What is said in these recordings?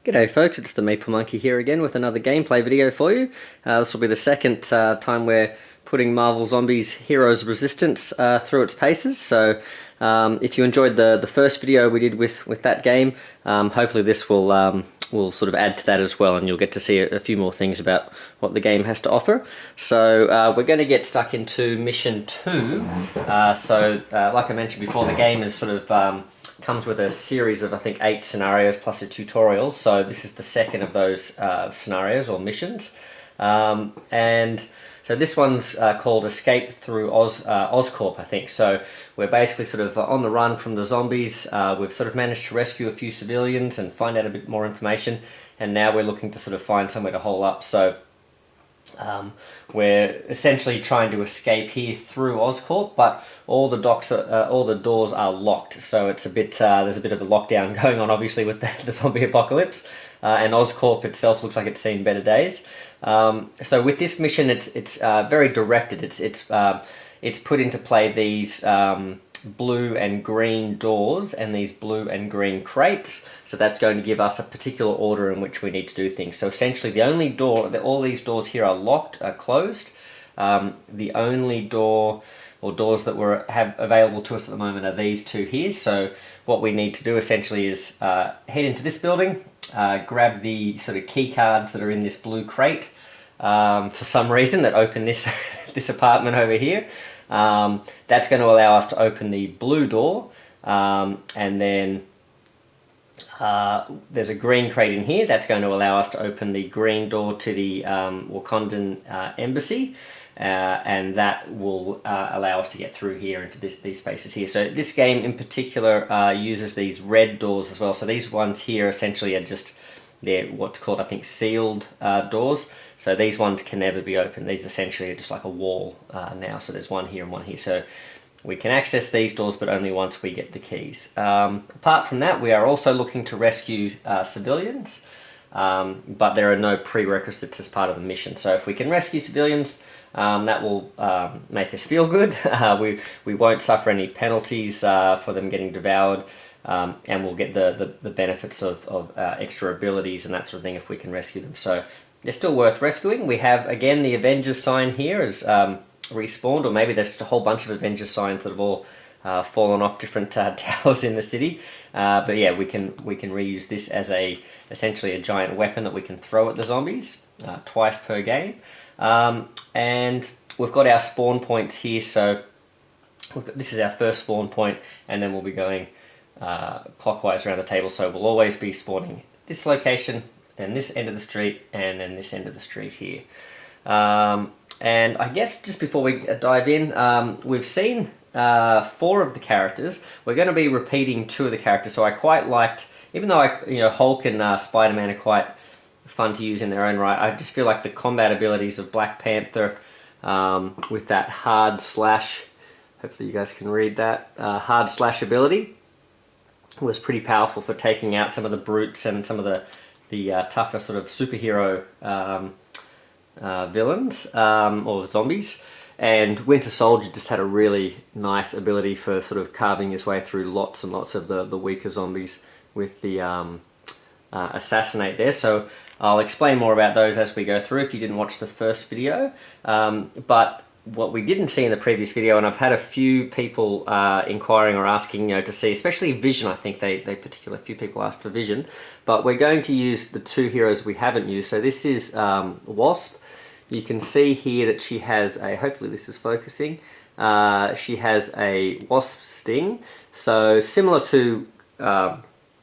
G'day folks, it's the Maple Monkey here again with another gameplay video for you. This will be the second time we're putting Marvel Zombies Heroes Resistance through its paces. So if you enjoyed the first video we did with that game, hopefully this will sort of add to that as well, and you'll get to see a few more things about what the game has to offer. So we're going to get stuck into Mission 2. Like I mentioned before, the game is sort of comes with a series of, I think, 8 scenarios plus a tutorial. So this is the second of those scenarios or missions. And so this one's called Escape Through Oscorp, I think. So we're basically sort of on the run from the zombies. We've sort of managed to rescue a few civilians and find out a bit more information. And now we're looking to sort of find somewhere to hole up. So we're essentially trying to escape here through Ozcorp, but all the doors are locked, so it's a bit there's a bit of a lockdown going on, obviously, with the zombie apocalypse, and Ozcorp itself looks like it's seen better days. So with this mission, it's very directed. It's put into play these blue and green doors and these blue and green crates, so that's going to give us a particular order in which we need to do things. So essentially the only door, all these doors here are locked, are closed. The only door or doors that we have available to us at the moment are these two here. So what we need to do essentially is head into this building, grab the sort of key cards that are in this blue crate for some reason that open this this apartment over here. That's going to allow us to open the blue door, and then there's a green crate in here that's going to allow us to open the green door to the Wakandan embassy, and that will allow us to get through here into these spaces here. So this game in particular uses these red doors as well. So these ones here essentially are just, they're what's called, I think, sealed doors. So these ones can never be opened. These essentially are just like a wall now. So there's one here and one here. So we can access these doors, but only once we get the keys. Apart from that, we are also looking to rescue civilians, but there are no prerequisites as part of the mission. So if we can rescue civilians, that will make us feel good. We won't suffer any penalties for them getting devoured. And we'll get the benefits of extra abilities and that sort of thing if we can rescue them. So they're still worth rescuing. We have, again, the Avengers sign here is respawned, or maybe there's just a whole bunch of Avengers signs that have all fallen off different towers in the city. But yeah, we can reuse this as essentially a giant weapon that we can throw at the zombies twice per game. And we've got our spawn points here. So this is our first spawn point, and then we'll be going clockwise around the table, so we'll always be spawning this location, and this end of the street, and then this end of the street here. And I guess just before we dive in, we've seen 4 of the characters. We're going to be repeating 2 of the characters, so I quite liked, even though Hulk and Spider-Man are quite fun to use in their own right, I just feel like the combat abilities of Black Panther with that hard slash, hopefully you guys can read that, hard slash ability, was pretty powerful for taking out some of the brutes and some of the tougher sort of superhero villains or zombies. And Winter Soldier just had a really nice ability for sort of carving his way through lots and lots of the weaker zombies with the assassinate there. So I'll explain more about those as we go through if you didn't watch the first video. But what we didn't see in the previous video, and I've had a few people inquiring or asking, to see, especially Vision. I think they particularly, a few people asked for Vision, but we're going to use the 2 heroes we haven't used. So this is Wasp. You can see here that she has a, hopefully this is focusing, she has a Wasp sting, so similar to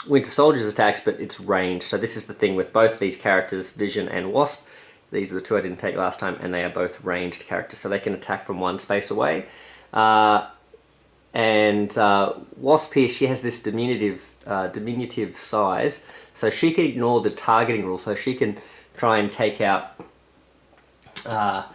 Winter Soldier's attacks, but it's ranged. So this is the thing with both these characters, Vision and Wasp. These are the 2 I didn't take last time, and they are both ranged characters, so they can attack from one space away. And Wasp here, she has this diminutive size, so she can ignore the targeting rule, so she can try and take out the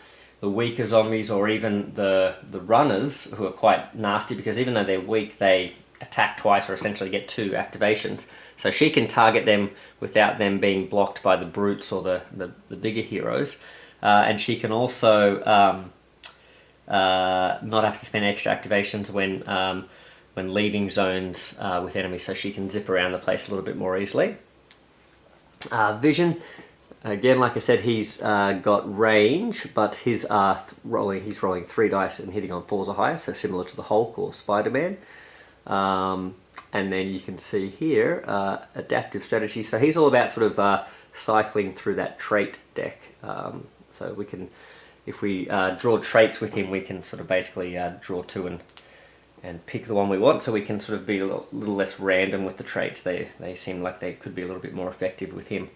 weaker zombies, or even the runners, who are quite nasty, because even though they're weak, they attack twice or essentially get 2 activations. So she can target them without them being blocked by the brutes or the bigger heroes. And she can also not have to spend extra activations when leaving zones with enemies, so she can zip around the place a little bit more easily. Vision. Again, like I said, he's got range, but his he's rolling 3 dice and hitting on 4s or higher, so similar to the Hulk or Spider-Man. And then you can see here, adaptive strategy. So he's all about sort of cycling through that trait deck. So we can, if we draw traits with him, we can sort of basically draw 2 and pick the one we want, so we can sort of be a little less random with the traits. They seem like they could be a little bit more effective with him.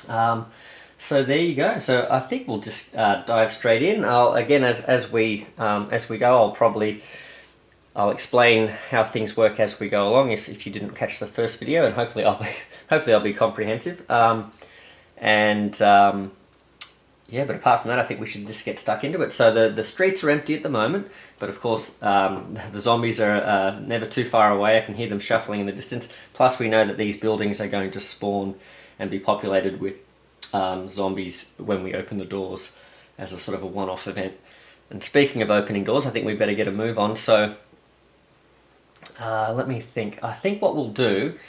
So there you go. So I think we'll just dive straight in. Again, as we go, I'll explain how things work as we go along. If you didn't catch the first video, and hopefully I'll be comprehensive. Yeah, but apart from that, I think we should just get stuck into it. So the streets are empty at the moment, but of course the zombies are never too far away. I can hear them shuffling in the distance. Plus we know that these buildings are going to spawn and be populated with zombies when we open the doors as a sort of a one-off event. And speaking of opening doors, I think we better get a move on. So let me think. I think what we'll do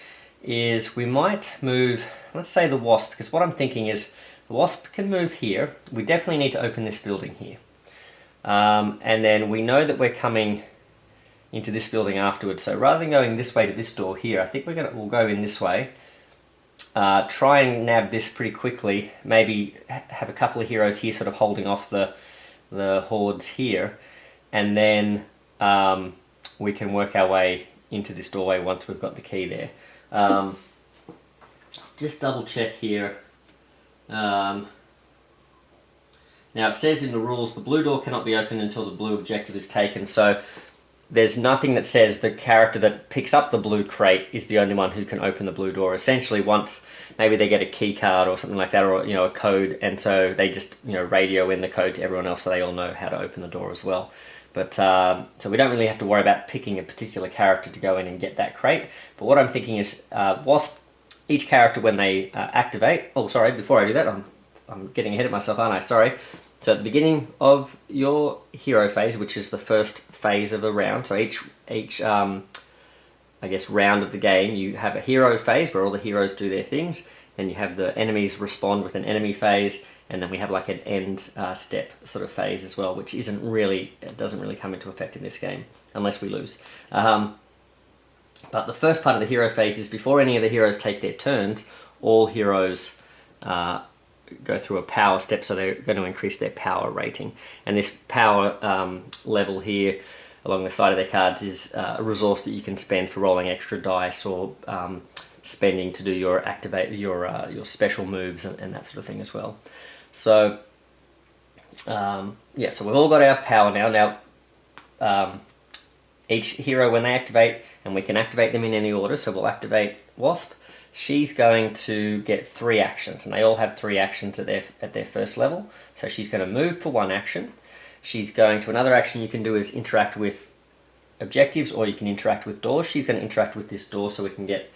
is we might move, let's say the Wasp, because what I'm thinking is the Wasp can move here. We definitely need to open this building here. And then we know that we're coming into this building afterwards. So rather than going this way to this door here, I think we'll go in this way. Try and nab this pretty quickly. Maybe have a couple of heroes here sort of holding off the hordes here. And then we can work our way into this doorway once we've got the key there. Just double check here. Now it says in the rules the blue door cannot be opened until the blue objective is taken, so there's nothing that says the character that picks up the blue crate is the only one who can open the blue door. Essentially, once maybe they get a key card or something like that, or a code, and so they just radio in the code to everyone else so they all know how to open the door as well. But so we don't really have to worry about picking a particular character to go in and get that crate. But what I'm thinking is Wasp, each character when they activate... Oh, sorry, before I do that, I'm getting ahead of myself, aren't I? Sorry. So at the beginning of your hero phase, which is the first phase of a round, so each I guess, round of the game, you have a hero phase where all the heroes do their things, then you have the enemies respond with an enemy phase, and then we have like an end step sort of phase as well, which doesn't really come into effect in this game, unless we lose. But the first part of the hero phase is before any of the heroes take their turns, all heroes go through a power step, so they're going to increase their power rating. And this power level here along the side of their cards is a resource that you can spend for rolling extra dice or spending to do your special moves and that sort of thing as well. So yeah, so we've all got our power now. Now each hero, when they activate, and we can activate them in any order, so we'll activate Wasp. She's going to get 3 actions, and they all have 3 actions at their first level. So she's going to move for 1 action. She's going to, another action you can do is interact with objectives, or you can interact with doors. She's going to interact with this door so we can get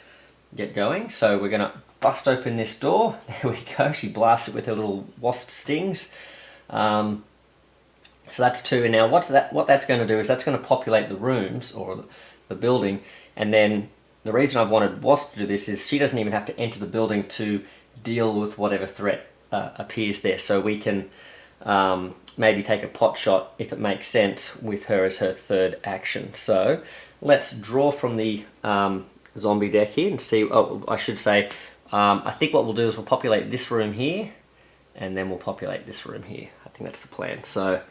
going. So we're going to bust open this door. There we go. She blasts it with her little wasp stings. So that's 2. And now what that's going to do is that's going to populate the rooms or the building, and then the reason I've wanted Wasp to do this is she doesn't even have to enter the building to deal with whatever threat appears there. So we can maybe take a pot shot, if it makes sense, with her as her 3rd action. So let's draw from the zombie deck here and see... Oh, I should say, I think what we'll do is we'll populate this room here, and then we'll populate this room here. I think that's the plan. So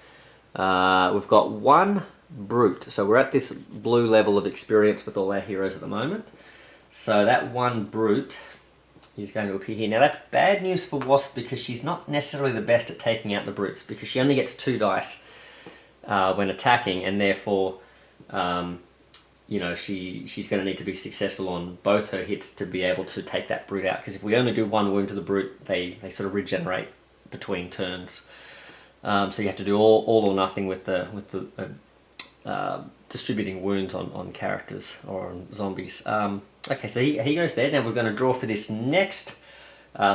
we've got 1... brute. So we're at this blue level of experience with all our heroes at the moment. So that 1 brute is going to appear here. Now that's bad news for Wasp because she's not necessarily the best at taking out the brutes, because she only gets 2 dice when attacking, and therefore she's going to need to be successful on both her hits to be able to take that brute out, because if we only do 1 wound to the brute, they sort of regenerate between turns. So you have to do all or nothing with the distributing wounds on characters or on zombies. Okay, so he goes there. Now we're going to draw for this next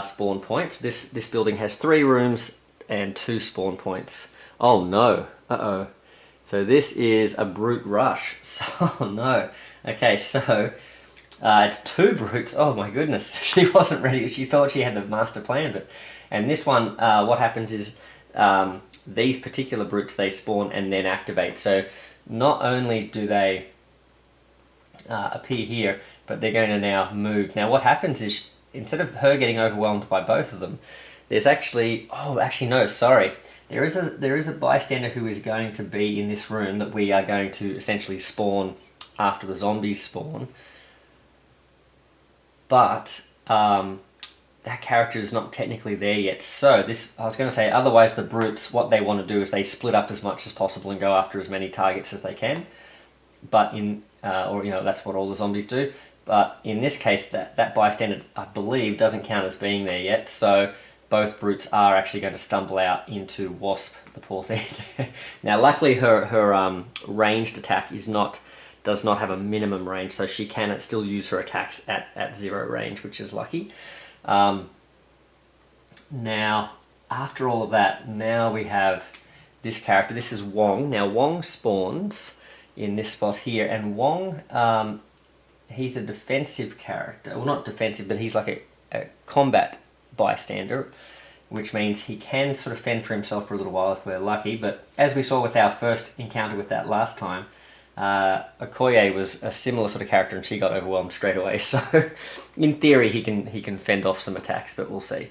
spawn point. This building has 3 rooms and 2 spawn points. Oh no, uh-oh. So this is a brute rush. So, oh no. Okay, so It's 2 brutes. Oh my goodness, she wasn't ready. She thought she had the master plan, but and this one, what happens is these particular brutes, they spawn and then activate. So not only do they appear here, but they're going to now move. Now what happens is, instead of her getting overwhelmed by both of them, there's actually, oh actually no, sorry. There is a bystander who is going to be in this room that we are going to essentially spawn after the zombies spawn. But that character is not technically there yet. So this, I was going to say, otherwise the brutes, what they want to do is they split up as much as possible and go after as many targets as they can. But in, or that's what all the zombies do. But in this case, that bystander, I believe, doesn't count as being there yet. So both brutes are actually going to stumble out into Wasp, the poor thing. Now, luckily, her ranged attack does not have a minimum range, so she can still use her attacks at 0 range, which is lucky. Now, after all of that, now we have this character. This is Wong. Now, Wong spawns in this spot here, and Wong, he's a defensive character. Well, not defensive, but he's like a combat bystander, which means he can sort of fend for himself for a little while if we're lucky. But as we saw with our first encounter with that last time, Okoye was a similar sort of character, and she got overwhelmed straight away. So in theory he can fend off some attacks, but we'll see.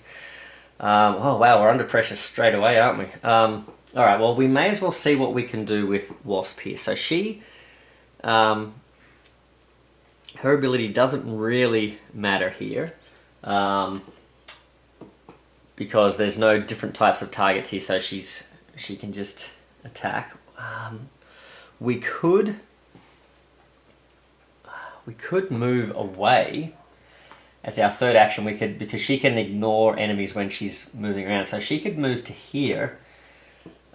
Oh wow, we're under pressure straight away, aren't we? Alright, well we may as well see what we can do with Wasp here. So she, her ability doesn't really matter here, because there's no different types of targets here, so she can just attack. We could move away as our third action. We could, because she can ignore enemies when she's moving around, so she could move to here,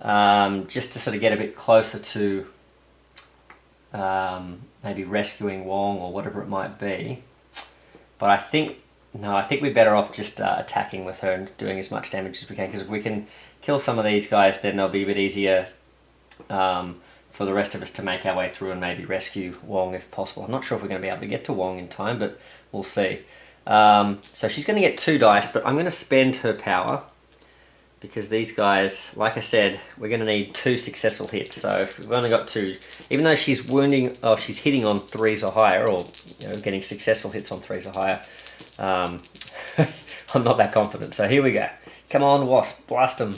just to sort of get a bit closer to maybe rescuing Wong or whatever it might be. But I think we're better off just attacking with her and doing as much damage as we can, because if we can kill some of these guys, then they'll be a bit easier for the rest of us to make our way through and maybe rescue Wong if possible. I'm not sure if we're going to be able to get to Wong in time, but we'll see. So she's going to get 2 dice, but I'm going to spend her power, because these guys, like I said, we're going to need 2 successful hits. So if we've only got 2, even though she's she's hitting on 3s or higher, or getting successful hits on 3s or higher, I'm not that confident. So here we go. Come on, Wasp, blast them.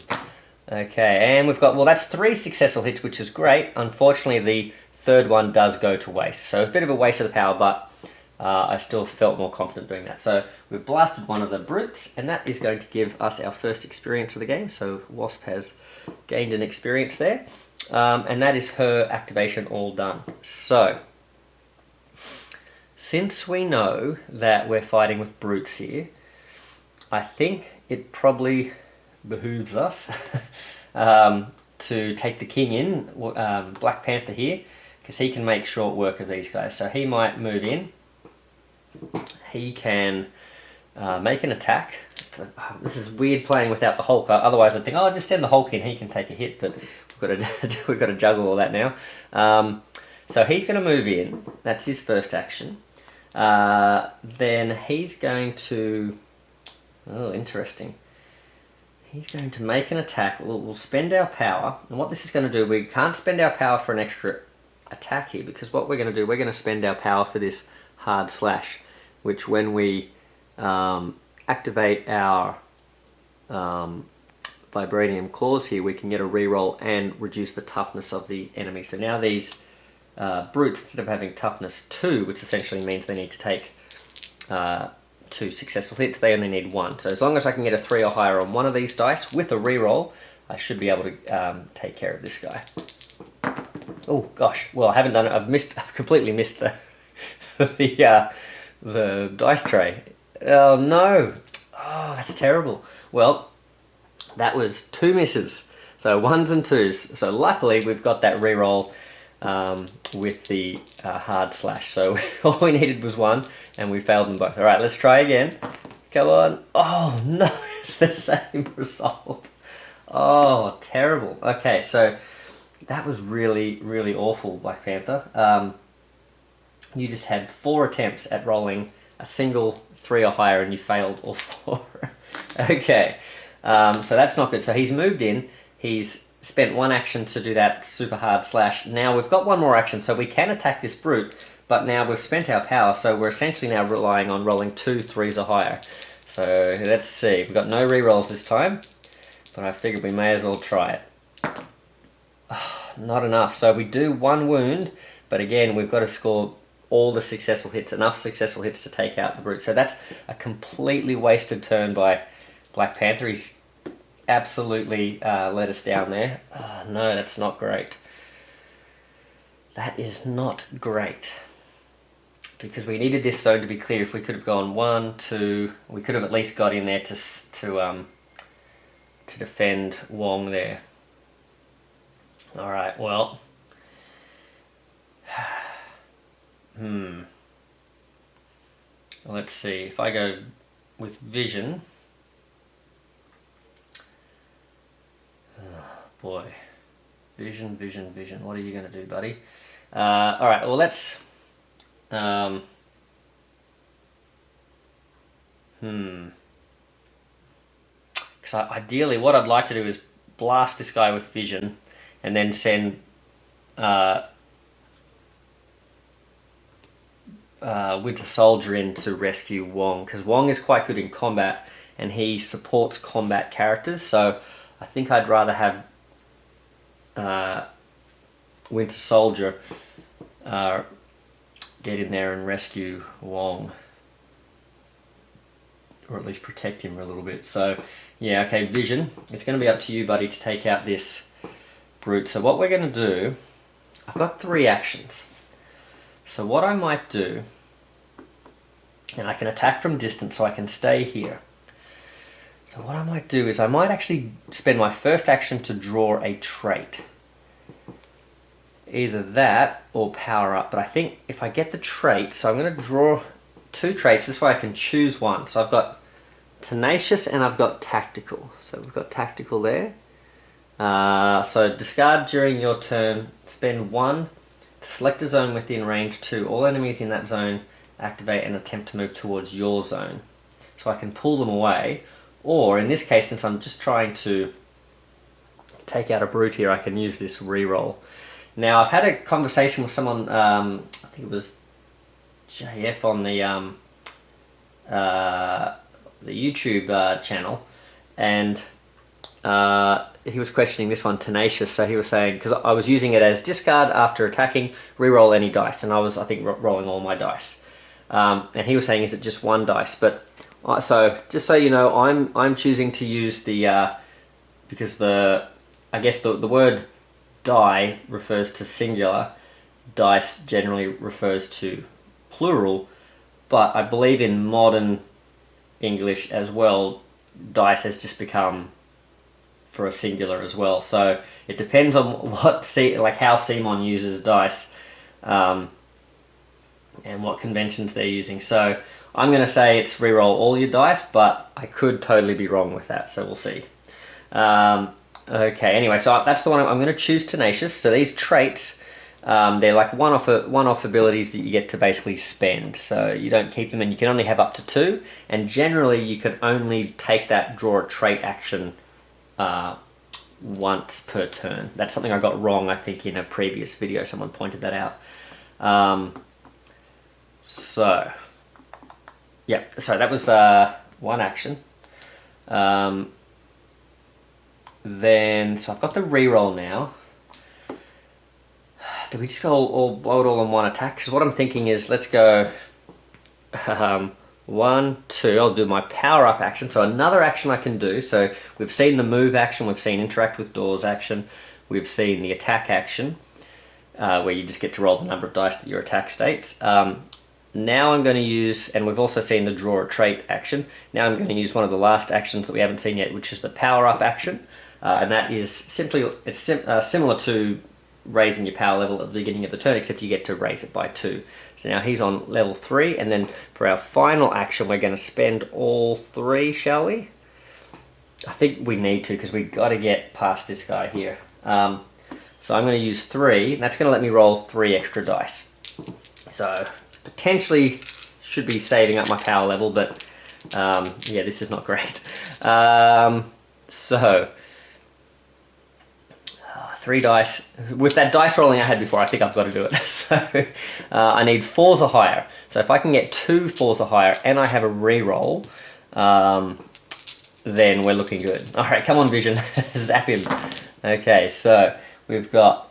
Okay, and we've got, well, that's 3 successful hits, which is great. Unfortunately, the third one does go to waste. So it's a bit of a waste of the power, but I still felt more confident doing that. So we've blasted one of the brutes, and that is going to give us our first experience of the game. So Wasp has gained an experience there. And that is her activation all done. So, since we know that we're fighting with brutes here, I think it probably behooves us to take the king in, Black Panther here, because he can make short work of these guys. So he might move in. He can make an attack. This is weird playing without the Hulk. Otherwise I'd think, oh, just send the Hulk in, he can take a hit, but we've got to juggle all that now. So he's going to move in. That's his first action. Then he's going to... Oh, interesting. He's going to make an attack. We'll spend our power. And what this is going to do, we can't spend our power for an extra attack here, because what we're going to do, we're going to spend our power for this hard slash, which when we activate our vibranium claws here, we can get a reroll and reduce the toughness of the enemy. So now these brutes, instead of having toughness 2, which essentially means they need to take 2 successful hits, they only need 1. So as long as I can get a 3 or higher on one of these dice with a reroll, I should be able to take care of this guy. Oh gosh, well I haven't done it. I've completely missed the the dice tray. Oh no! Oh, that's terrible. Well, that was 2 misses. So 1s and 2s. So luckily we've got that reroll with the hard slash. So all we needed was 1, and we failed them both. All right, let's try again. Come on. Oh no, it's the same result. Oh, terrible. Okay, so that was really, really awful, Black Panther. You just had 4 attempts at rolling a single 3 or higher and you failed all 4. Okay, so that's not good. So he's moved in, he's spent 1 action to do that super hard slash. Now we've got 1 more action, so we can attack this brute, but now we've spent our power, so we're essentially now relying on rolling 2 3s or higher. So let's see, we've got no rerolls this time, but I figured we may as well try it. Oh, not enough, so we do 1 wound, but again we've got to score all the successful hits, enough successful hits to take out the brute. So that's a completely wasted turn by Black Panther. He's absolutely let us down there. No, that's not great. That is not great. Because we needed this zone to be clear. If we could have gone 1, 2, we could have at least got in there to defend Wong there. Alright, well. Let's see, if I go with vision. Oh, boy. Vision, vision, vision. What are you going to do, buddy? Alright, well let's... Because ideally what I'd like to do is blast this guy with vision and then send Winter Soldier in to rescue Wong, because Wong is quite good in combat and he supports combat characters, so I think I'd rather have Winter Soldier get in there and rescue Wong, or at least protect him a little bit. So yeah, okay, vision, it's going to be up to you, buddy, to take out this brute. So what we're going to do, I've got 3 actions. So what I might do, and I can attack from distance, so I can stay here. So what I might do is I might actually spend my first action to draw a trait. Either that or power up, but I think if I get the trait, so I'm going to draw 2 traits, this way I can choose one. So I've got tenacious and I've got tactical. So we've got tactical there. So discard during your turn, spend 1 to select a zone within range 2. All enemies in that zone activate and attempt to move towards your zone. So I can pull them away, or in this case, since I'm just trying to take out a brute here, I can use this reroll. Now I've had a conversation with someone, I think it was JF on the YouTube channel, and he was questioning this one, tenacious. So he was saying, because I was using it as discard after attacking, reroll any dice, and I was, I think, rolling all my dice. And he was saying, is it just 1 dice? But so just so you know, I'm choosing to use the because I guess the word die refers to singular, dice generally refers to plural, but I believe in modern English as well, dice has just become for a singular as well. So it depends on what how CMON uses dice, and what conventions they're using. So I'm going to say it's reroll all your dice, but I could totally be wrong with that, so we'll see. Okay, anyway, so that's the one I'm going to choose, tenacious. So these traits, they're like one-off abilities that you get to basically spend. So you don't keep them, and you can only have up to 2. And generally, you can only take that draw a trait action once per turn. That's something I got wrong, I think, in a previous video. Someone pointed that out. So, yeah, so that was 1 action. Then, so I've got the reroll now. Do we just go all blow it all on 1 attack? Because what I'm thinking is, let's go 1, 2. I'll do my power up action. So another action I can do. So we've seen the move action, we've seen interact with doors action, we've seen the attack action, where you just get to roll the number of dice that your attack states. Now I'm going to use, and we've also seen the draw a trait action. Now I'm going to use one of the last actions that we haven't seen yet, which is the power up action. And that is simply, it's similar to raising your power level at the beginning of the turn, except you get to raise it by 2. So now he's on level 3, and then for our final action, we're going to spend all 3, shall we? I think we need to, because we've got to get past this guy here. So I'm going to use 3, and that's going to let me roll 3 extra dice. So potentially should be saving up my power level, but yeah, this is not great. So 3 dice. With that dice rolling I had before, I think I've got to do it. So I need 4s or higher. So if I can get 2 4s or higher and I have a re-roll, then we're looking good. Alright, come on Vision, zap him. Okay, so we've got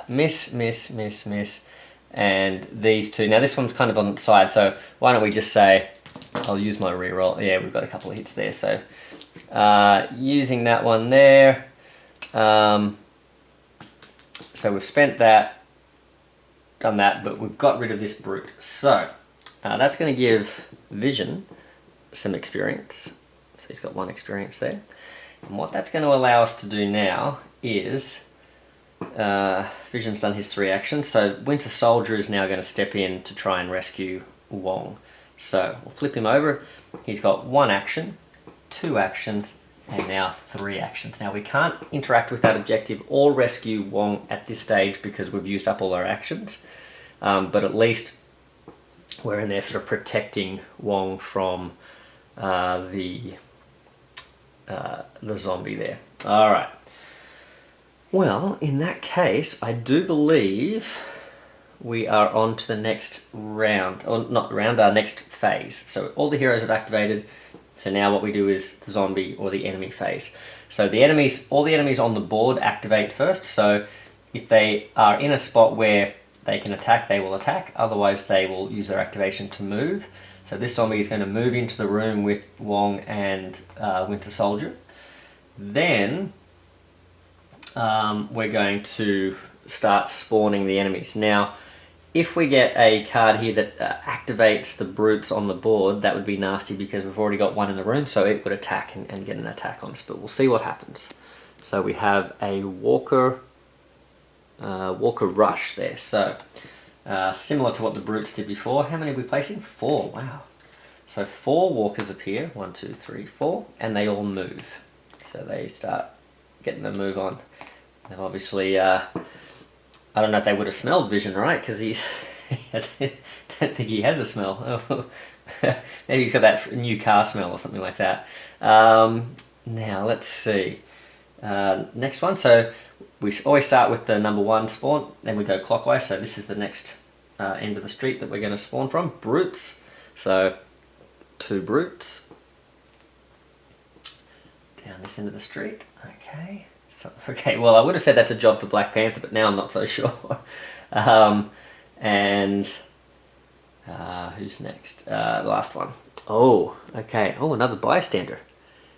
miss, miss, miss, miss, and these 2. Now this one's kind of on the side, so why don't we just say, I'll use my re-roll. Yeah, we've got a couple of hits there, so using that one there. So we've spent that, done that, but we've got rid of this brute. So that's going to give Vision some experience. So he's got 1 experience there. And what that's going to allow us to do now is, Vision's done his 3 actions, so Winter Soldier is now going to step in to try and rescue Wong. So we'll flip him over. He's got 1 action, 2 actions, and now 3 actions. Now we can't interact with that objective or rescue Wong at this stage because we've used up all our actions. But at least we're in there sort of protecting Wong from the zombie there. Alright. Well, in that case, I do believe we are on to the next round. Or not round, our next phase. So all the heroes have activated. So now what we do is the zombie or the enemy phase. So the enemies, all the enemies on the board activate first. So if they are in a spot where they can attack, they will attack. Otherwise, they will use their activation to move. So this zombie is going to move into the room with Wong and Winter Soldier. Then we're going to start spawning the enemies. Now, if we get a card here that activates the brutes on the board, that would be nasty because we've already got 1 in the room, so it would attack and get an attack on us, but we'll see what happens. So we have a Walker Rush there. So similar to what the brutes did before. How many are we placing? 4, wow. So 4 walkers appear, 1, 2, 3, 4, and they all move. So they start getting the move on. They've obviously, I don't know if they would have smelled Vision, right? Because he's, I don't think he has a smell. Maybe he's got that new car smell or something like that. Now let's see. Next one. So we always start with the number 1 spawn, then we go clockwise. So this is the next end of the street that we're going to spawn from. Brutes. So 2 brutes. Down this end of the street. Okay. So, okay, well I would have said that's a job for Black Panther, but now I'm not so sure. And who's next? The last one. Oh, okay. Oh, another bystander.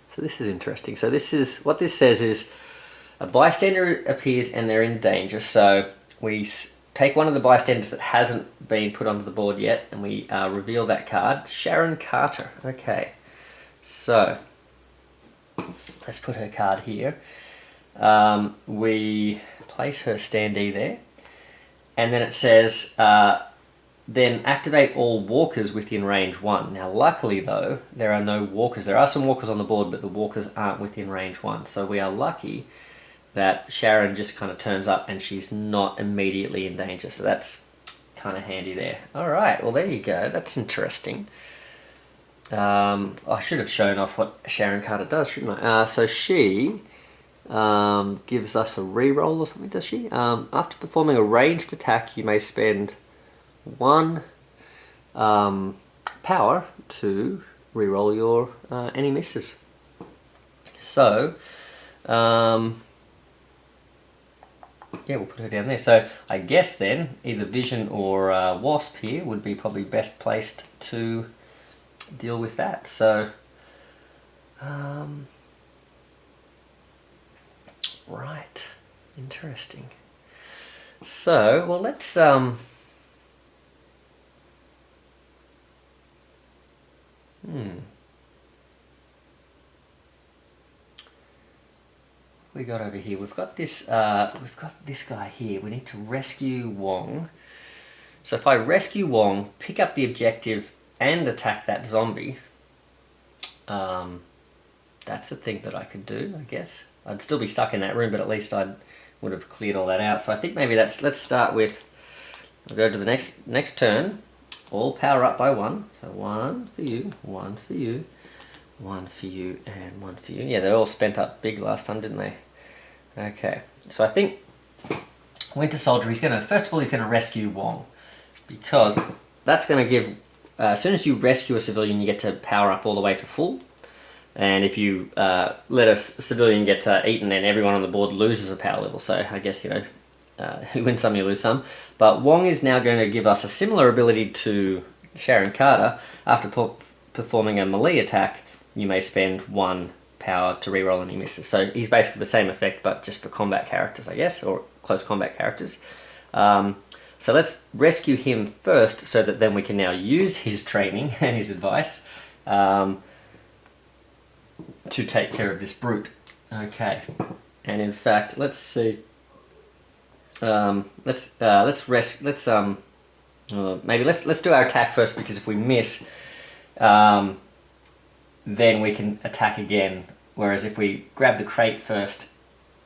So this is interesting. So this is, what this says is, a bystander appears and they're in danger. So we take one of the bystanders that hasn't been put onto the board yet, and we reveal that card. Sharon Carter. Okay. So let's put her card here. We place her standee there, and then it says then activate all walkers within range 1. Now luckily though, there are no walkers. There are some walkers on the board, but the walkers aren't within range 1. So we are lucky that Sharon just kind of turns up and she's not immediately in danger. So that's kind of handy there. Alright, well there you go. That's interesting. I should have shown off what Sharon Carter does, shouldn't I? So she gives us a reroll or something, does she? After performing a ranged attack, you may spend 1 power to reroll your any misses. So, yeah, we'll put her down there. So I guess then either Vision or Wasp here would be probably best placed to deal with that. So, right, interesting. So, well, let's we got over here. We've got this guy here. We need to rescue Wong. So if I rescue Wong, pick up the objective and attack that zombie, that's a thing that I could do, I guess. I'd still be stuck in that room, but at least I would have cleared all that out. So I think maybe let's start with We'll go to the next turn. All power up by 1. So 1 for you, 1 for you, 1 for you, and 1 for you. Yeah, they all spent up big last time, didn't they? Okay, so I think Winter Soldier, first of all, he's going to rescue Wong. Because that's going to give, as soon as you rescue a civilian, you get to power up all the way to full. And if you let a civilian get eaten, then everyone on the board loses a power level. So I guess, you win some, you lose some. But Wong is now going to give us a similar ability to Sharon Carter. After performing a melee attack, you may spend 1 power to reroll any misses. So he's basically the same effect, but just for combat characters, I guess, or close combat characters. So let's rescue him first, so that then we can now use his training and his advice to take care of this brute. Okay, and in fact, let's see. Let's do our attack first, because if we miss, then we can attack again. Whereas if we grab the crate first,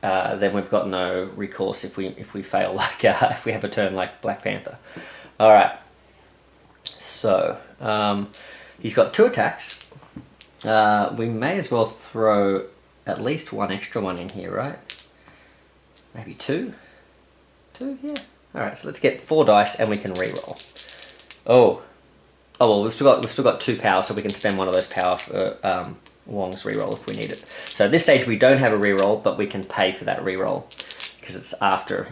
then we've got no recourse if we fail, like if we have a turn like Black Panther. All right. So he's got 2 attacks. We may as well throw at least 1 extra one in here, right? Maybe 2. 2, yeah. All right. So let's get 4 dice and we can re-roll. Oh well, we've still got 2 power, so we can spend one of those power for Wong's reroll if we need it. So at this stage we don't have a reroll, but we can pay for that reroll because it's after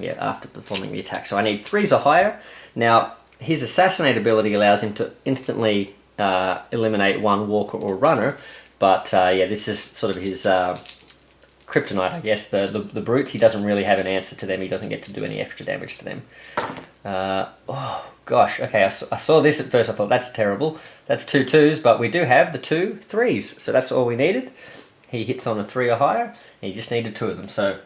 performing the attack. So I need 3s or higher. Now his assassinate ability allows him to instantly eliminate 1 walker or runner, but yeah, this is sort of his kryptonite, I guess. The brutes, he doesn't really have an answer to them. He doesn't get to do any extra damage to them. Oh gosh, okay, I saw this at first, I thought that's terrible. That's 2 2s, but we do have the 2 3s, so that's all we needed. He hits on a 3 or higher, and he just needed 2 of them, so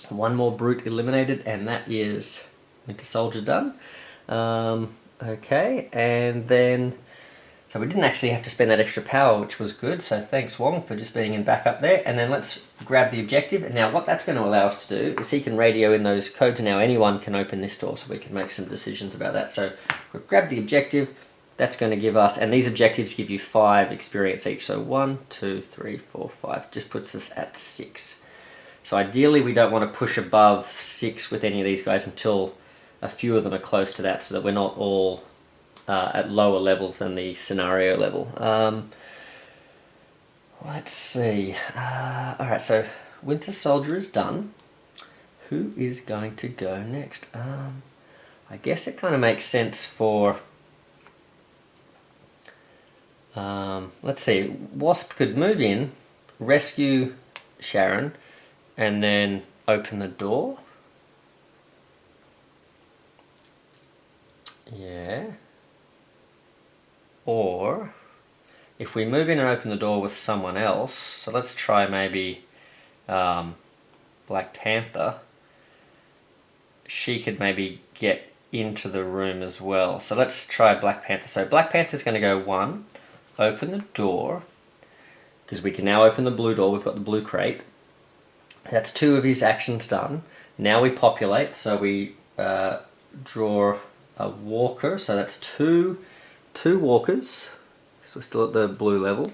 1 more brute eliminated, and that is Winter Soldier done. Okay, and then, so we didn't actually have to spend that extra power, which was good, so thanks Wong for just being in back up there. And then let's grab the objective. And now what that's going to allow us to do is he can radio in those codes, and now anyone can open this door, so we can make some decisions about that. So we've grabbed the objective. That's going to give us, and these objectives give you 5 experience each, so 1, 2, 3, 4, 5, just puts us at 6. So ideally we don't want to push above 6 with any of these guys until a few of them are close to that, so that we're not all at lower levels than the scenario level. Let's see. Alright, so Winter Soldier is done. Who is going to go next? I guess it kind of makes sense for... let's see. Wasp could move in, rescue Sharon, and then open the door. Yeah. Or if we move in and open the door with someone else, so let's try maybe Black Panther, she could maybe get into the room as well. So let's try Black Panther. So Black Panther's going to go 1, open the door, because we can now open the blue door, we've got the blue crate. That's 2 of his actions done. Now we populate, so we draw a walker, so that's 2 walkers, because we're still at the blue level.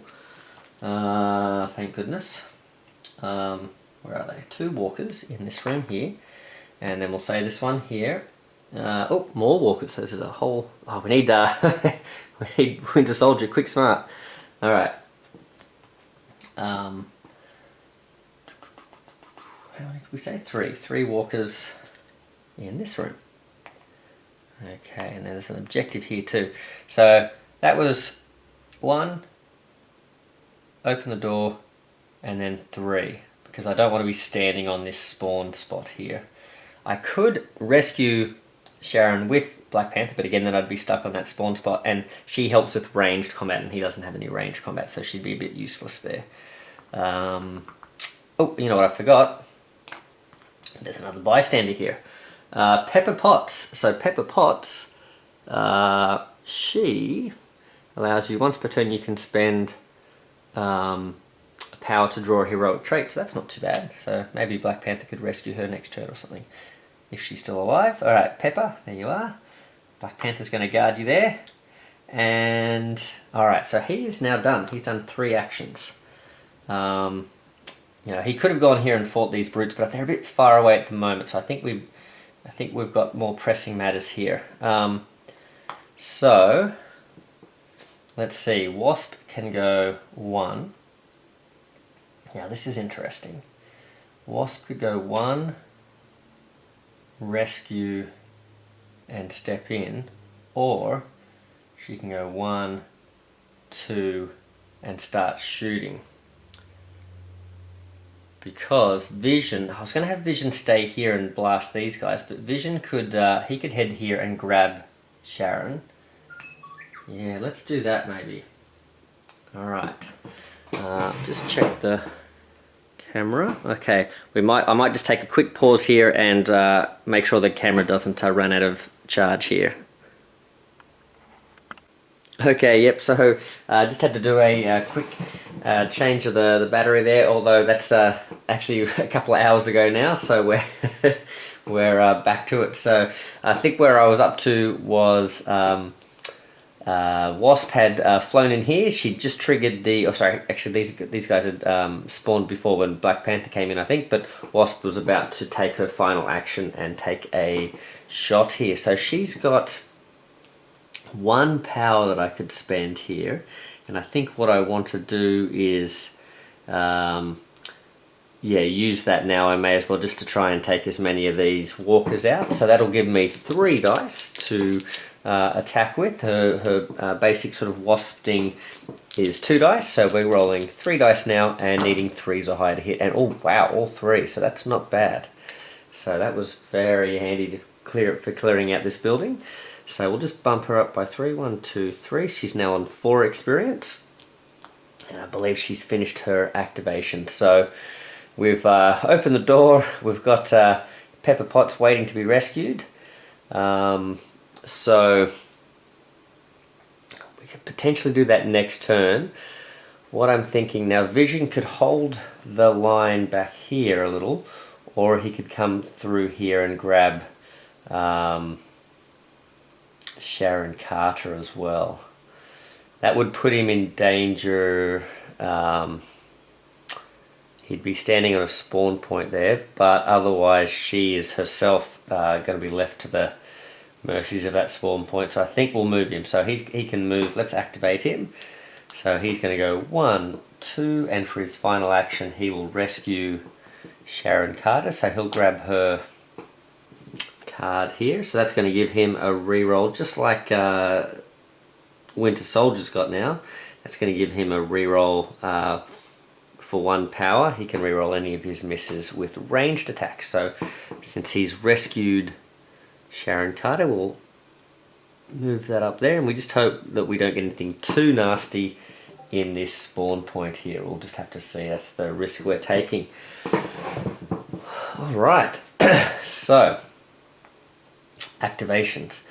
Thank goodness. Where are they? 2 walkers in this room here, and then we'll say this one here. Oh, more walkers. So this is a whole. Oh, we need we need Winter Soldier, quick, smart. All right. How many did we say? 3. 3 walkers in this room. Okay, and then there's an objective here too. So that was 1, open the door, and then 3, because I don't want to be standing on this spawn spot here. I could rescue Sharon with Black Panther, but again then I'd be stuck on that spawn spot, and she helps with ranged combat, and he doesn't have any ranged combat, so she'd be a bit useless there. Oh, you know what I forgot? There's another bystander here. Pepper Potts. So Pepper Potts, she allows you, once per turn you can spend a power to draw a heroic trait, so that's not too bad. So maybe Black Panther could rescue her next turn or something. if she's still alive. All right, Pepper, there you are. Black Panther's going to guard you there. And all right, so he is now done. He's done 3 actions. You know, he could have gone here and fought these brutes, but they're a bit far away at the moment. So I think we've got more pressing matters here. So let's see. Wasp can go 1. Now this is interesting. Wasp could go 1, rescue, and step in, or she can go 1, 2, and start shooting. Because Vision, I was going to have Vision stay here and blast these guys, but Vision could, he could head here and grab Sharon. Yeah, let's do that maybe. Alright, just check the camera. Okay, I might just take a quick pause here and make sure the camera doesn't run out of charge here. Okay, yep, so just had to do a quick change of the battery there, although that's actually a couple of hours ago now, so we're back to it. So I think where I was up to was Wasp had flown in here. She just triggered the, actually these guys had spawned before when Black Panther came in, I think, but Wasp was about to take her final action and take a shot here. So she's got 1 power that I could spend here, and I think what I want to do is use that now. I may as well just to try and take as many of these walkers out. So that'll give me 3 dice to attack with. Her basic sort of wasp thing is 2 dice, so we're rolling 3 dice now and needing 3s or higher to hit. And oh wow, all 3, so that's not bad. So that was very handy to clearing out this building. So we'll just bump her up by 3. 1, 2, 3. She's now on 4 experience. And I believe she's finished her activation. So we've opened the door. We've got Pepper Potts waiting to be rescued. So we could potentially do that next turn. What I'm thinking now, Vision could hold the line back here a little, or he could come through here and grab Sharon Carter as well. That would put him in danger. He'd be standing on a spawn point there, but otherwise she is herself going to be left to the mercies of that spawn point. So I think we'll move him. So he can move. Let's activate him. So he's going to go 1, 2, and for his final action he will rescue Sharon Carter. So he'll grab her card here. So that's going to give him a reroll, just like Winter Soldier's got now. That's going to give him a reroll for 1 power. He can reroll any of his misses with ranged attacks. So since he's rescued Sharon Carter, we'll move that up there, and we just hope that we don't get anything too nasty in this spawn point here. We'll just have to see. That's the risk we're taking. Alright, so activations.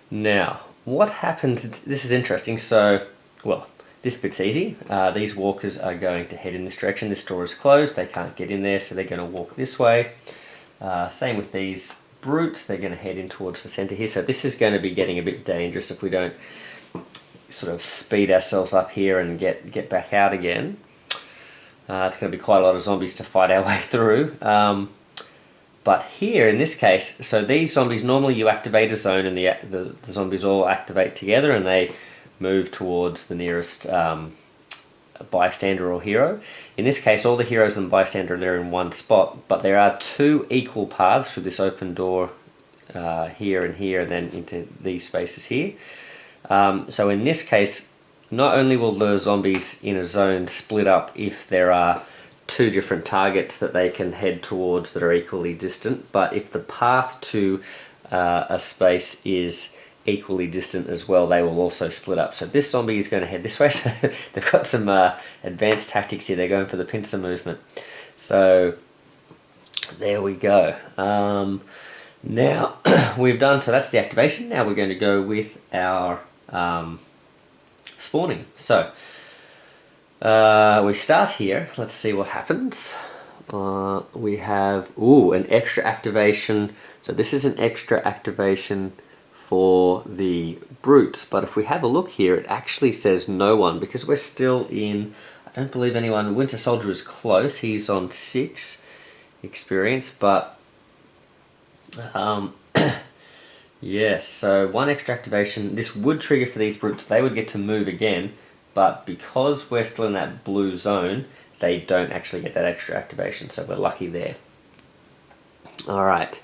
Now, what happens, this is interesting. So, well, this bit's easy. These walkers are going to head in this direction. This door is closed, they can't get in there, so they're going to walk this way. Same with these brutes, they're going to head in towards the center here. So this is going to be getting a bit dangerous if we don't sort of speed ourselves up here and get back out again. It's going to be quite a lot of zombies to fight our way through. But here, in this case, so these zombies, normally you activate a zone and the zombies all activate together and they move towards the nearest bystander or hero. In this case, all the heroes and bystander are there in one spot, but there are 2 equal paths through this open door here and here, and then into these spaces here. So in this case, not only will the zombies in a zone split up if there are 2 different targets that they can head towards that are equally distant, but if the path to a space is equally distant as well, they will also split up. So this zombie is going to head this way. So they've got some advanced tactics here. They're going for the pincer movement. So there we go. Now we've done, so that's the activation. Now we're going to go with our spawning. So we start here. Let's see what happens. we have, ooh, an extra activation. So this is an extra activation for the brutes, but if we have a look here, it actually says no one, because we're still in, I don't believe anyone, Winter Soldier is close, he's on 6 experience, but yes, so 1 extra activation. This would trigger for these brutes, they would get to move again, but because we're still in that blue zone, they don't actually get that extra activation, so we're lucky there. Alright,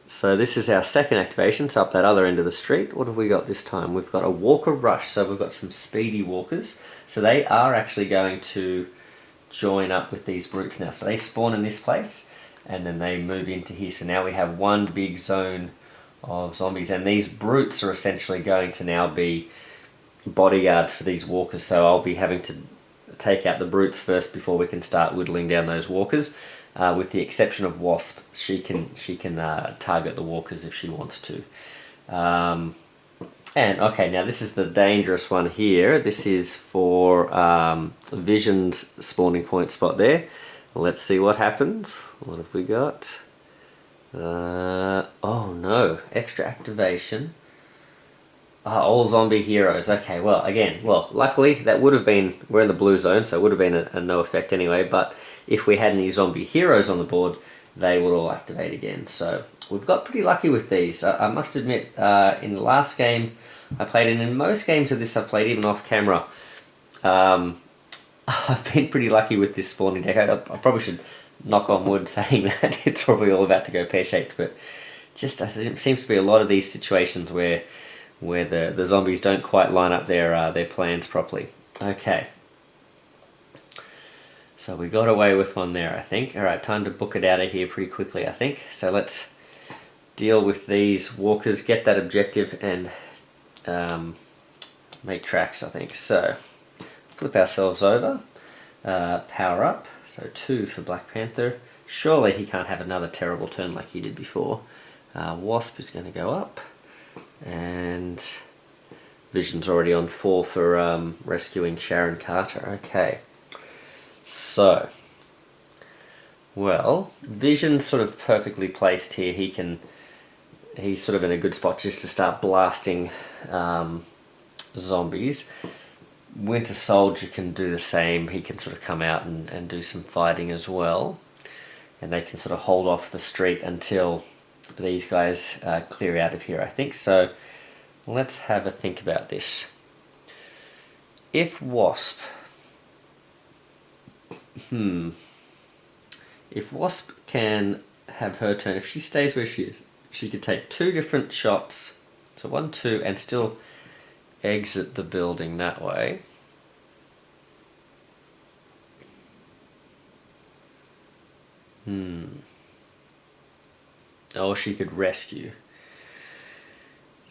so this is our second activation, so up that other end of the street. What have we got this time? We've got a walker rush, so we've got some speedy walkers. So they are actually going to join up with these brutes now. So they spawn in this place, and then they move into here. So now we have one big zone of zombies, and these brutes are essentially going to now be bodyguards for these walkers. So I'll be having to take out the brutes first before we can start whittling down those walkers. With the exception of Wasp, she can target the walkers if she wants to. And okay, now this is the dangerous one here. This is for Vision's spawning point spot there. Let's see what happens. What have we got? Oh no, extra activation. All zombie heroes. Okay, well, again, luckily that would have been, we're in the blue zone, so it would have been a no effect anyway, but if we had any zombie heroes on the board, they would all activate again. So we've got pretty lucky with these. I must admit, in the last game I played, and in most games of this I've played even off camera, I've been pretty lucky with this spawning deck. I probably should knock on wood saying that it's probably all about to go pear-shaped, but just it seems to be a lot of these situations where the zombies don't quite line up their plans properly. Okay. So we got away with one there, I think. Alright, time to book it out of here pretty quickly, I think. So let's deal with these walkers, get that objective, and make tracks, I think. So, flip ourselves over. Power up. So 2 for Black Panther. Surely he can't have another terrible turn like he did before. Wasp is going to go up. And Vision's already on 4 for rescuing Sharon Carter. Okay. So, well, Vision's sort of perfectly placed here. He's sort of in a good spot just to start blasting zombies. Winter Soldier can do the same. He can sort of come out and do some fighting as well. And they can sort of hold off the street until these guys clear out of here, I think. So let's have a think about this. If Wasp... If Wasp can have her turn, if she stays where she is, she could take 2 different shots, so 1, 2, and still exit the building that way. Oh, she could rescue.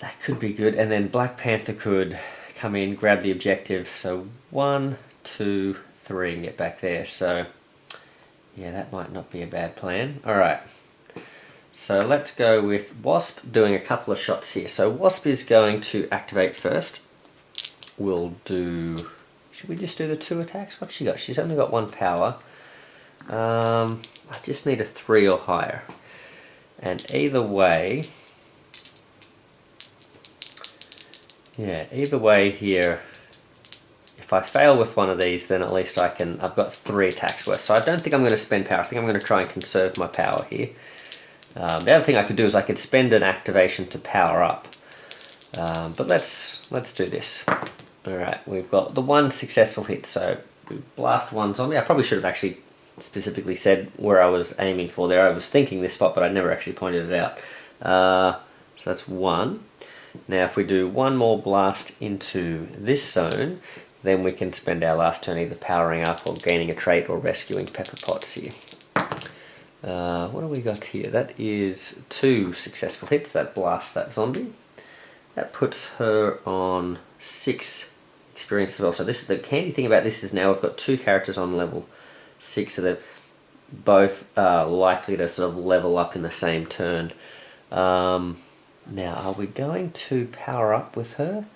That could be good, and then Black Panther could come in, grab the objective, so 1, 2, 3, and get back there. So yeah, that might not be a bad plan. Alright, so let's go with Wasp doing a couple of shots here. So Wasp is going to activate first. We'll do... Should we just do the 2 attacks? What's she got? She's only got 1 power. I just need a 3 or higher. And either way... Yeah, either way here... If I fail with one of these, then at least I've got 3 attacks worth. So I don't think I'm going to spend power. I think I'm going to try and conserve my power here. The other thing I could do is I could spend an activation to power up. But let's do this. Alright, we've got the 1 successful hit. So we blast 1 zombie. I probably should have actually specifically said where I was aiming for there. I was thinking this spot, but I never actually pointed it out. So that's 1. Now if we do 1 more blast into this zone, then we can spend our last turn either powering up or gaining a trait or rescuing Pepper Potts here. What do we got here? That is 2 successful hits. That blasts that zombie. That puts her on 6 experience as well. So this is the handy thing about this is now we've got 2 characters on level 6, so they're both likely to sort of level up in the same turn. Now, are we going to power up with her?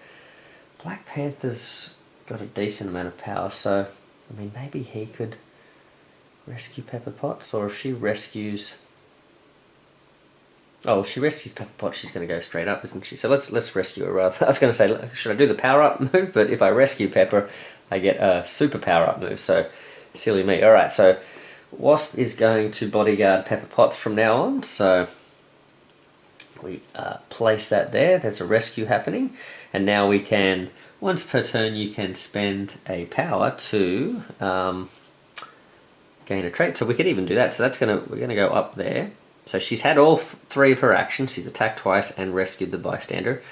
Black Panther's got a decent amount of power, so I mean maybe he could rescue Pepper Potts, or if she rescues... Oh, if she rescues Pepper Potts, she's going to go straight up, isn't she? So let's rescue her rather. I was going to say, should I do the power-up move? But if I rescue Pepper, I get a super power-up move, so silly me. Alright, so Wasp is going to bodyguard Pepper Potts from now on, so we place that there. There's a rescue happening, and now we can, once per turn, you can spend a power to gain a trait. So we could even do that. So we're gonna go up there. So she's had all three of her actions. She's attacked twice and rescued the bystander.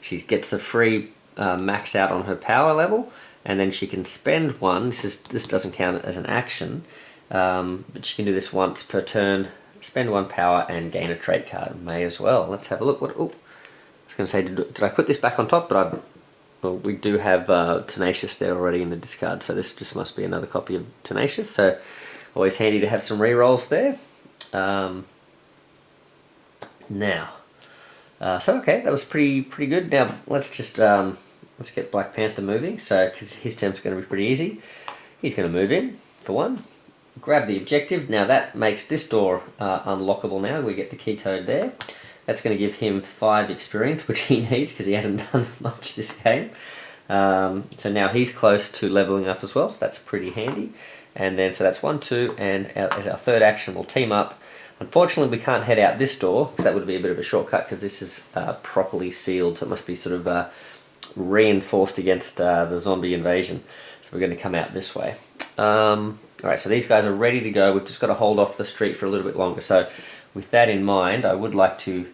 She gets the free max out on her power level, and then she can spend one. This doesn't count as an action, but she can do this once per turn. Spend one power and gain a trait card. May as well. Let's have a look. I was going to say, did I put this back on top? But we do have Tenacious there already in the discard, so this just must be another copy of Tenacious. So always handy to have some rerolls there. Now, so okay, that was pretty good. Now let's just let's get Black Panther moving. So because his turn's going to be pretty easy, he's going to move in for one. Grab the objective. Now that makes this door unlockable now. We get the key code there. That's going to give him 5 experience, which he needs because he hasn't done much this game. So now he's close to leveling up as well, so that's pretty handy. And then, so that's 1, 2, and as our third action, we'll team up. Unfortunately, we can't head out this door, because that would be a bit of a shortcut, because this is properly sealed, so it must be sort of reinforced against the zombie invasion. So we're going to come out this way. Alright, so these guys are ready to go. We've just got to hold off the street for a little bit longer. So with that in mind, I would like to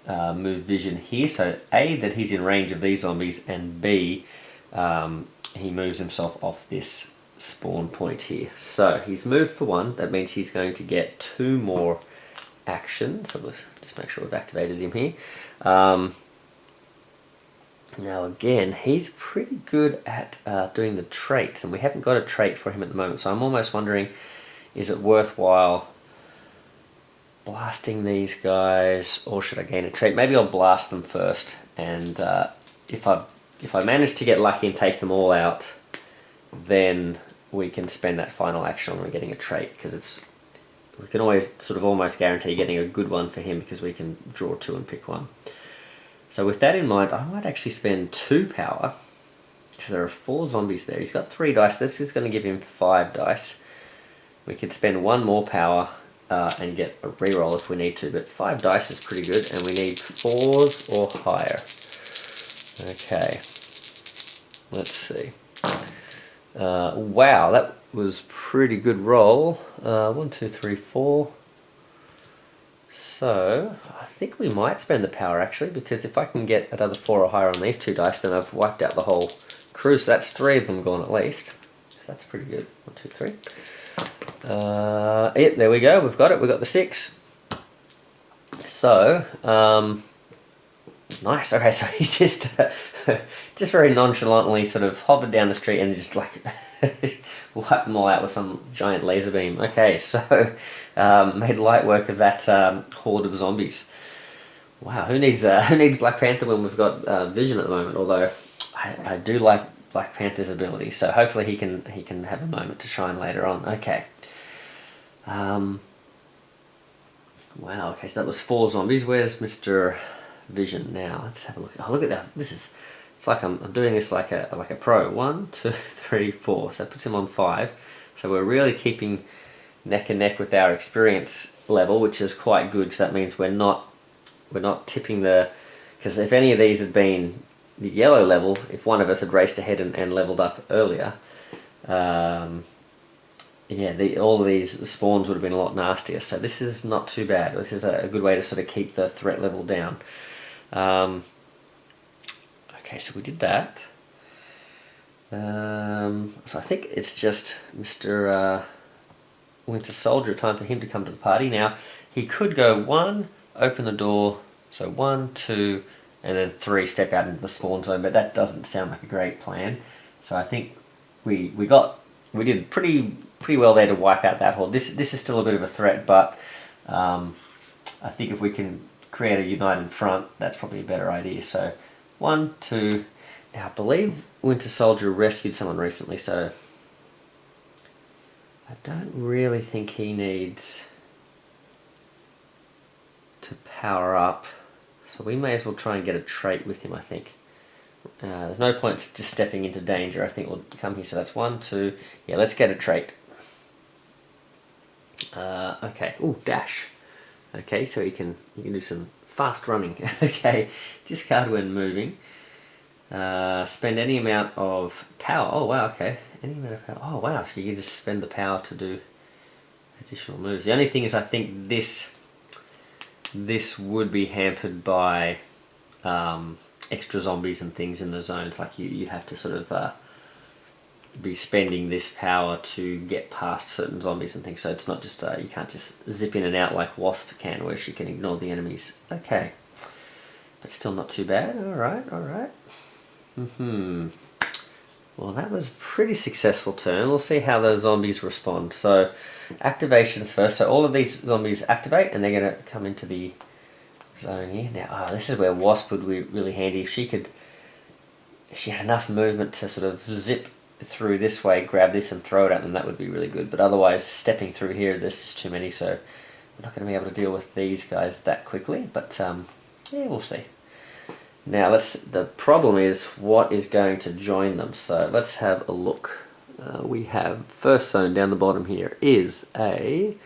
move Vision here. So A, that he's in range of these zombies, and B, he moves himself off this spawn point here. So he's moved for 1. That means he's going to get 2 more actions. So let's just make sure we've activated him here. Now again, he's pretty good at doing the traits, and we haven't got a trait for him at the moment, so I'm almost wondering, is it worthwhile blasting these guys, or should I gain a trait? Maybe I'll blast them first, and if I manage to get lucky and take them all out, then we can spend that final action on getting a trait, because we can always sort of almost guarantee getting a good one for him, because we can draw 2 and pick 1. So with that in mind, I might actually spend 2 power, because there are 4 zombies there. He's got 3 dice. This is going to give him 5 dice. We could spend 1 more power and get a reroll if we need to, but 5 dice is pretty good, and we need 4s or higher. Okay, let's see. Wow, that was pretty good roll. 1, 2, 3, 4. So I think we might spend the power actually, because if I can get another 4 or higher on these 2 dice, then I've wiped out the whole crew. So that's 3 of them gone at least. So that's pretty good. 1, 2, 3. Yeah, there we go. We've got it. We've got the 6. So nice. Okay, so he just very nonchalantly sort of hovered down the street and just like wiped them all out with some giant laser beam. Okay, so made light work of that horde of zombies. Wow, who needs Black Panther when we've got Vision at the moment? Although I do like Black Panther's ability, so hopefully he can have a moment to shine later on. Okay. Wow. Okay, so that was 4 zombies. Where's Mr. Vision now? Let's have a look. Oh, look at that. It's like I'm doing this like a pro. 1, 2, 3, 4. So that puts him on 5. So we're really keeping neck and neck with our experience level, which is quite good, because that means we're not tipping the... Because if any of these had been the yellow level, if one of us had raced ahead and leveled up earlier, yeah, all of these spawns would have been a lot nastier. So this is not too bad. This is a good way to sort of keep the threat level down. Okay, so we did that. So I think it's just Mr. Winter Soldier, time for him to come to the party. Now, he could go 1, open the door, so 1, 2, and then 3, step out into the spawn zone, but that doesn't sound like a great plan. So I think we did pretty well there to wipe out that horde. This is still a bit of a threat, but I think if we can create a united front, that's probably a better idea. So 1, 2. Now I believe Winter Soldier rescued someone recently, so I don't really think he needs to power up, so we may as well try and get a trait with him, I think. There's no point just stepping into danger. I think we'll come here, so that's 1, 2, yeah, let's get a trait. Okay, ooh, dash. Okay, so you can do some fast running. Okay, discard when moving. Spend any amount of power. Oh wow, okay. Any amount of power. Oh wow, so you can just spend the power to do additional moves. The only thing is I think this would be hampered by extra zombies and things in the zones. Like you have to sort of be spending this power to get past certain zombies and things. So it's not just, you can't just zip in and out like Wasp can, where she can ignore the enemies. Okay. But still not too bad. Alright, alright. Well, that was a pretty successful turn. We'll see how those zombies respond. So, activations first. So all of these zombies activate, and they're going to come into the zone here. Now, this is where Wasp would be really handy. If she had enough movement to sort of zip through this way, grab this and throw it at them, that would be really good. But otherwise, stepping through here, there's just too many, so we're not going to be able to deal with these guys that quickly. But, yeah, we'll see. Now, the problem is what is going to join them. So let's have a look. We have first zone down the bottom here is a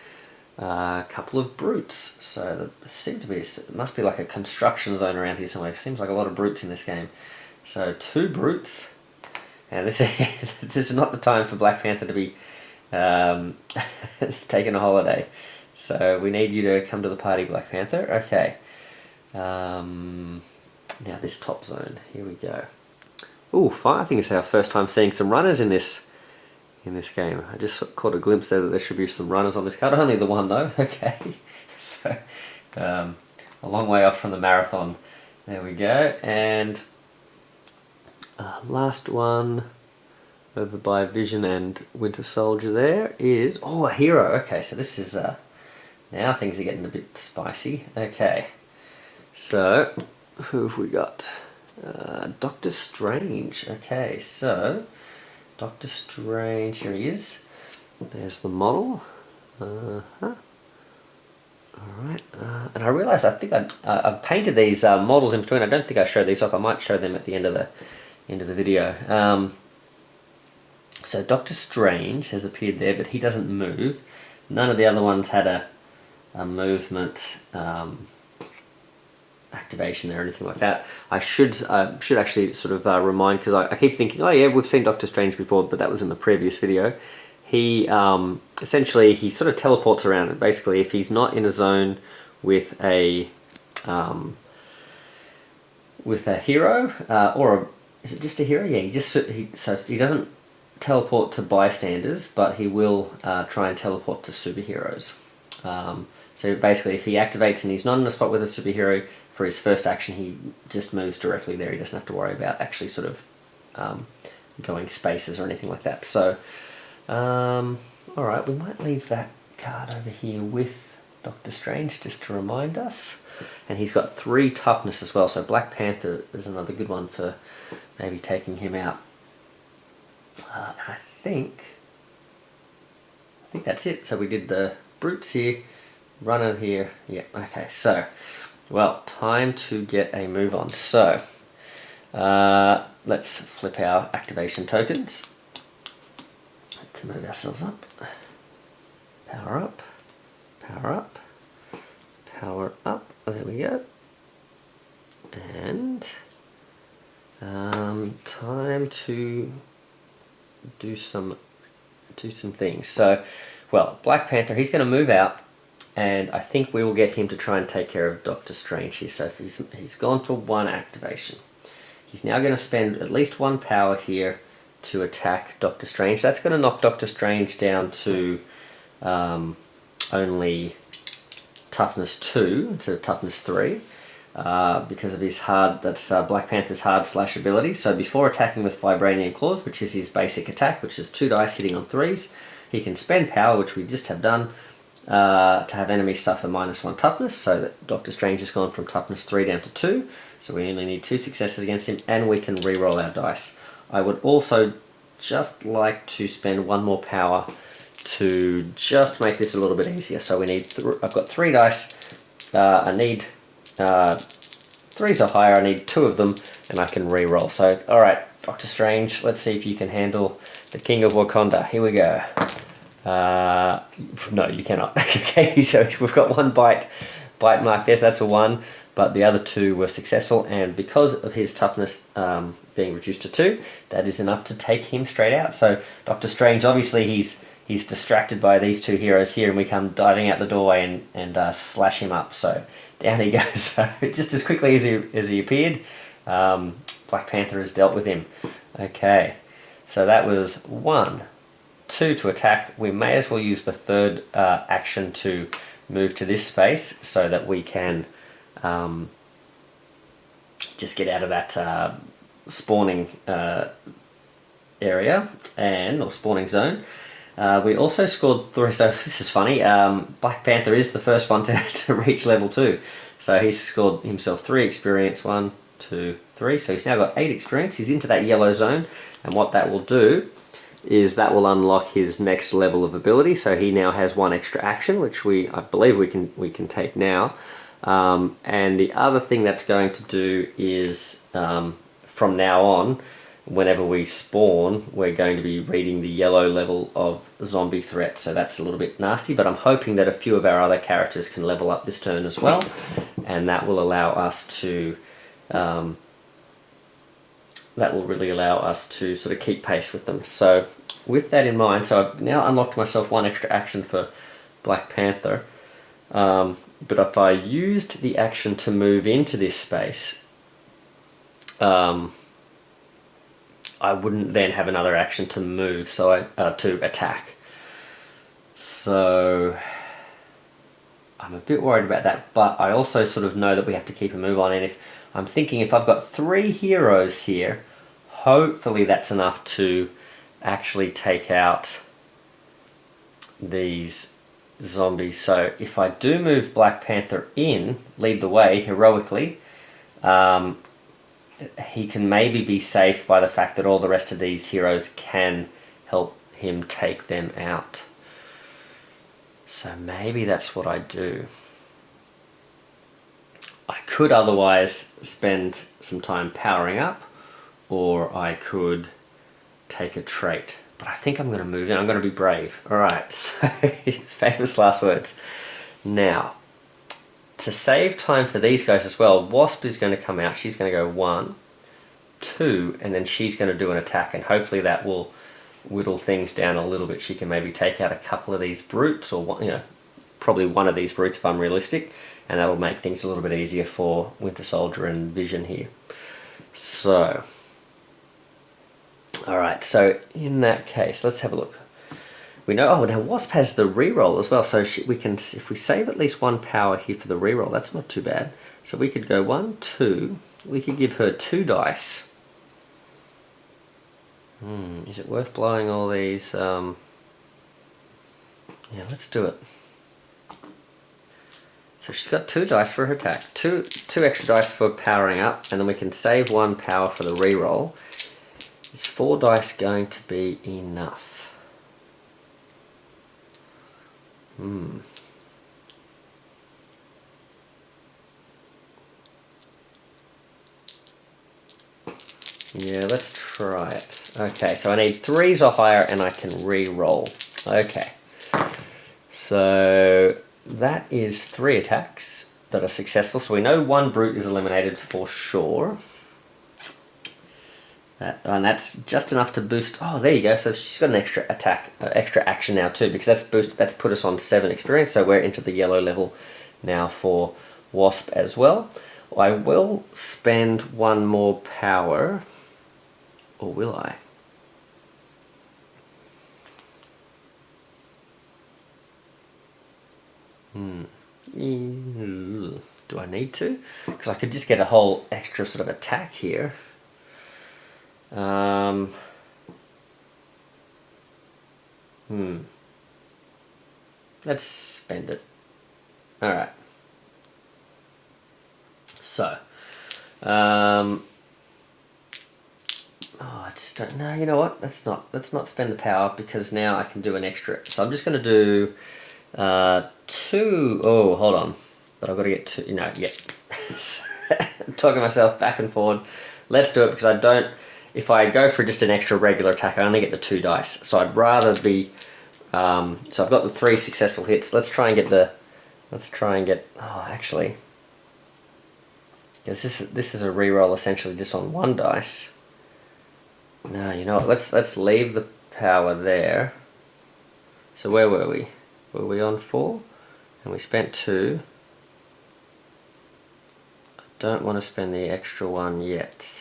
couple of brutes. So there seem to be, it must be like a construction zone around here somewhere. Seems like a lot of brutes in this game. So 2 brutes, and this is not the time for Black Panther to be taking a holiday. So we need you to come to the party, Black Panther. Okay. Now this top zone, here we go. Ooh, I think it's our first time seeing some runners in this game. I just caught a glimpse there that there should be some runners on this card. Only the one though, okay. So, a long way off from the marathon. There we go, and last one over by Vision and Winter Soldier there is, oh, a hero. Okay, so this is, now things are getting a bit spicy. Okay, so who have we got? Doctor Strange. Okay, so Doctor Strange, here he is. There's the model. Alright, and I realised I think I've painted these models in between. I don't think I showed these off. I might show them at the end of the video. So Doctor Strange has appeared there, but he doesn't move. None of the other ones had a movement activation there or anything like that. I should actually sort of remind, because I keep thinking, oh yeah, we've seen Doctor Strange before, but that was in the previous video. He essentially, he sort of teleports around, and basically if he's not in a zone with a hero, is it just a hero? Yeah, so he doesn't teleport to bystanders, but he will try and teleport to superheroes. So basically if he activates and he's not in a spot with a superhero, for his first action he just moves directly there. He doesn't have to worry about actually sort of going spaces or anything like that. So, alright, we might leave that card over here with Doctor Strange just to remind us. And he's got 3 toughness as well, so Black Panther is another good one for maybe taking him out. I think that's it. So we did the brutes here, runner here. Yeah, okay, so, well, time to get a move on. So, let's flip our activation tokens. Let's move ourselves up. Power up, power up, power up. Oh, there we go. And time to do some things. So, well, Black Panther, he's going to move out, and I think we will get him to try and take care of Doctor Strange here. So he's gone for 1 activation. He's now going to spend at least 1 power here to attack Doctor Strange. That's going to knock Doctor Strange down to only toughness 2 instead of toughness 3. Because of his that's Black Panther's hard slash ability. So before attacking with Vibranium Claws, which is his basic attack, which is 2 dice hitting on 3s, he can spend power, which we just have done, to have enemies suffer -1 toughness, so that Doctor Strange has gone from toughness 3 down to 2, so we only need 2 successes against him, and we can re-roll our dice. I would also just like to spend 1 more power to just make this a little bit easier. So we need, I've got 3 dice, I need 3s or higher, I need 2 of them, and I can re-roll. So, alright, Doctor Strange, let's see if you can handle the King of Wakanda. Here we go. No, you cannot. Okay, so we've got 1 bite mark there, so that's a 1, but the other 2 were successful, and because of his toughness being reduced to 2, that is enough to take him straight out. So Doctor Strange, obviously he's distracted by these 2 heroes here, and we come diving out the doorway and slash him up. So down he goes. So just as quickly as he appeared, Black Panther has dealt with him. Okay, so that was 1, 2 to attack. We may as well use the 3rd action to move to this space so that we can just get out of that spawning area or spawning zone. We also scored 3, so this is funny, Black Panther is the first one to reach level 2. So he's scored himself 3 experience, 1, 2, 3, so he's now got 8 experience. He's into that yellow zone, and what that will do is that will unlock his next level of ability. So he now has 1 extra action, which I believe we can take now. And the other thing that's going to do is from now on, whenever we spawn, we're going to be reading the yellow level of zombie threat. So that's a little bit nasty, but I'm hoping that a few of our other characters can level up this turn as well, and that will allow us to that will really allow us to sort of keep pace with them. So with that in mind, so I've now unlocked myself 1 extra action for Black Panther, but if I used the action to move into this space, I wouldn't then have another action to move, so to attack. So I'm a bit worried about that, but I also sort of know that we have to keep a move on, and if I'm thinking if I've got 3 heroes here, hopefully that's enough to actually take out these zombies. So if I do move Black Panther in, lead the way heroically, he can maybe be safe by the fact that all the rest of these heroes can help him take them out. So maybe that's what I do. I could otherwise spend some time powering up, or I could take a trait. But I think I'm going to move in. I'm going to be brave. Alright, so famous last words. Now, to save time for these guys as well, Wasp is going to come out. She's going to go 1, 2, and then she's going to do an attack, and hopefully that will whittle things down a little bit. She can maybe take out a couple of these brutes, or probably one of these brutes if I'm realistic, and that'll make things a little bit easier for Winter Soldier and Vision here. So, alright, so in that case, let's have a look. We know, now Wasp has the reroll as well, so we can, if we save at least 1 power here for the reroll, that's not too bad. So we could go 1, 2, we could give her 2 dice. Is it worth blowing all these? Yeah, let's do it. So she's got 2 dice for her attack, 2 extra dice for powering up, and then we can save 1 power for the reroll. Is 4 dice going to be enough? Yeah, let's try it. Okay, so I need 3s or higher and I can re-roll. Okay. So that is 3 attacks that are successful. So we know 1 brute is eliminated for sure. And that's just enough to boost. Oh, there you go. So she's got an extra attack, extra action now too, because that's put us on 7 experience. So we're into the yellow level now for Wasp as well. I will spend 1 more power, or will I? Do I need to? Because I could just get a whole extra sort of attack here. Let's spend it. Alright. So, oh, I just don't know. You know what? Let's not spend the power, because now I can do an extra. So I'm just going to do 2. Oh, hold on. But I've got to get 2. No, yeah. I'm talking myself back and forward. Let's do it, because I don't. If I go for just an extra regular attack, I only get the 2 dice. So I'd rather be. So I've got the 3 successful hits. Let's try and get the. Oh, actually. Because this is a reroll essentially just on 1 dice. No, you know what? Let's leave the power there. So where were we? Were we on 4? And we spent 2. I don't want to spend the extra 1 yet.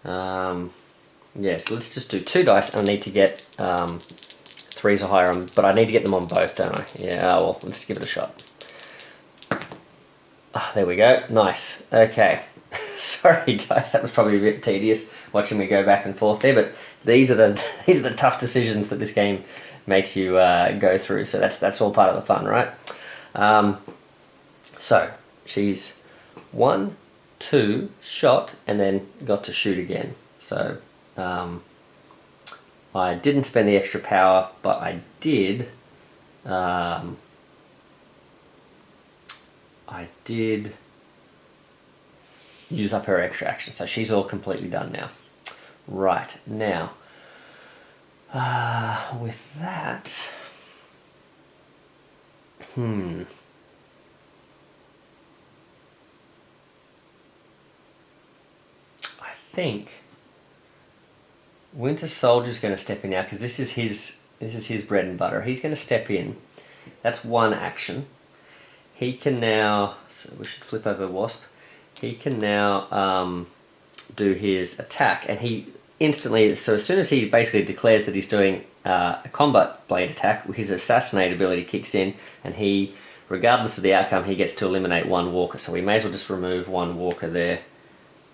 Yeah, so let's just do 2 dice. I need to get 3s or higher, but I need to get them on both, don't I? Yeah, well, let's give it a shot. Oh, there we go. Nice. Okay. Sorry, guys, that was probably a bit tedious watching me go back and forth there, but these are the tough decisions that this game makes you go through. So that's all part of the fun, right? So she's 1, 2, shot, and then got to shoot again. So I didn't spend the extra power, but I did. I did use up her extra action, so she's all completely done now. Right, now, with that, I think Winter Soldier's going to step in now, because this is his bread and butter. He's going to step in. That's 1 action. He can now, so we should flip over Wasp. He can now do his attack, and he instantly, so as soon as he basically declares that he's doing a combat blade attack, his assassinate ability kicks in, and he, regardless of the outcome, he gets to eliminate 1 walker. So we may as well just remove 1 walker there.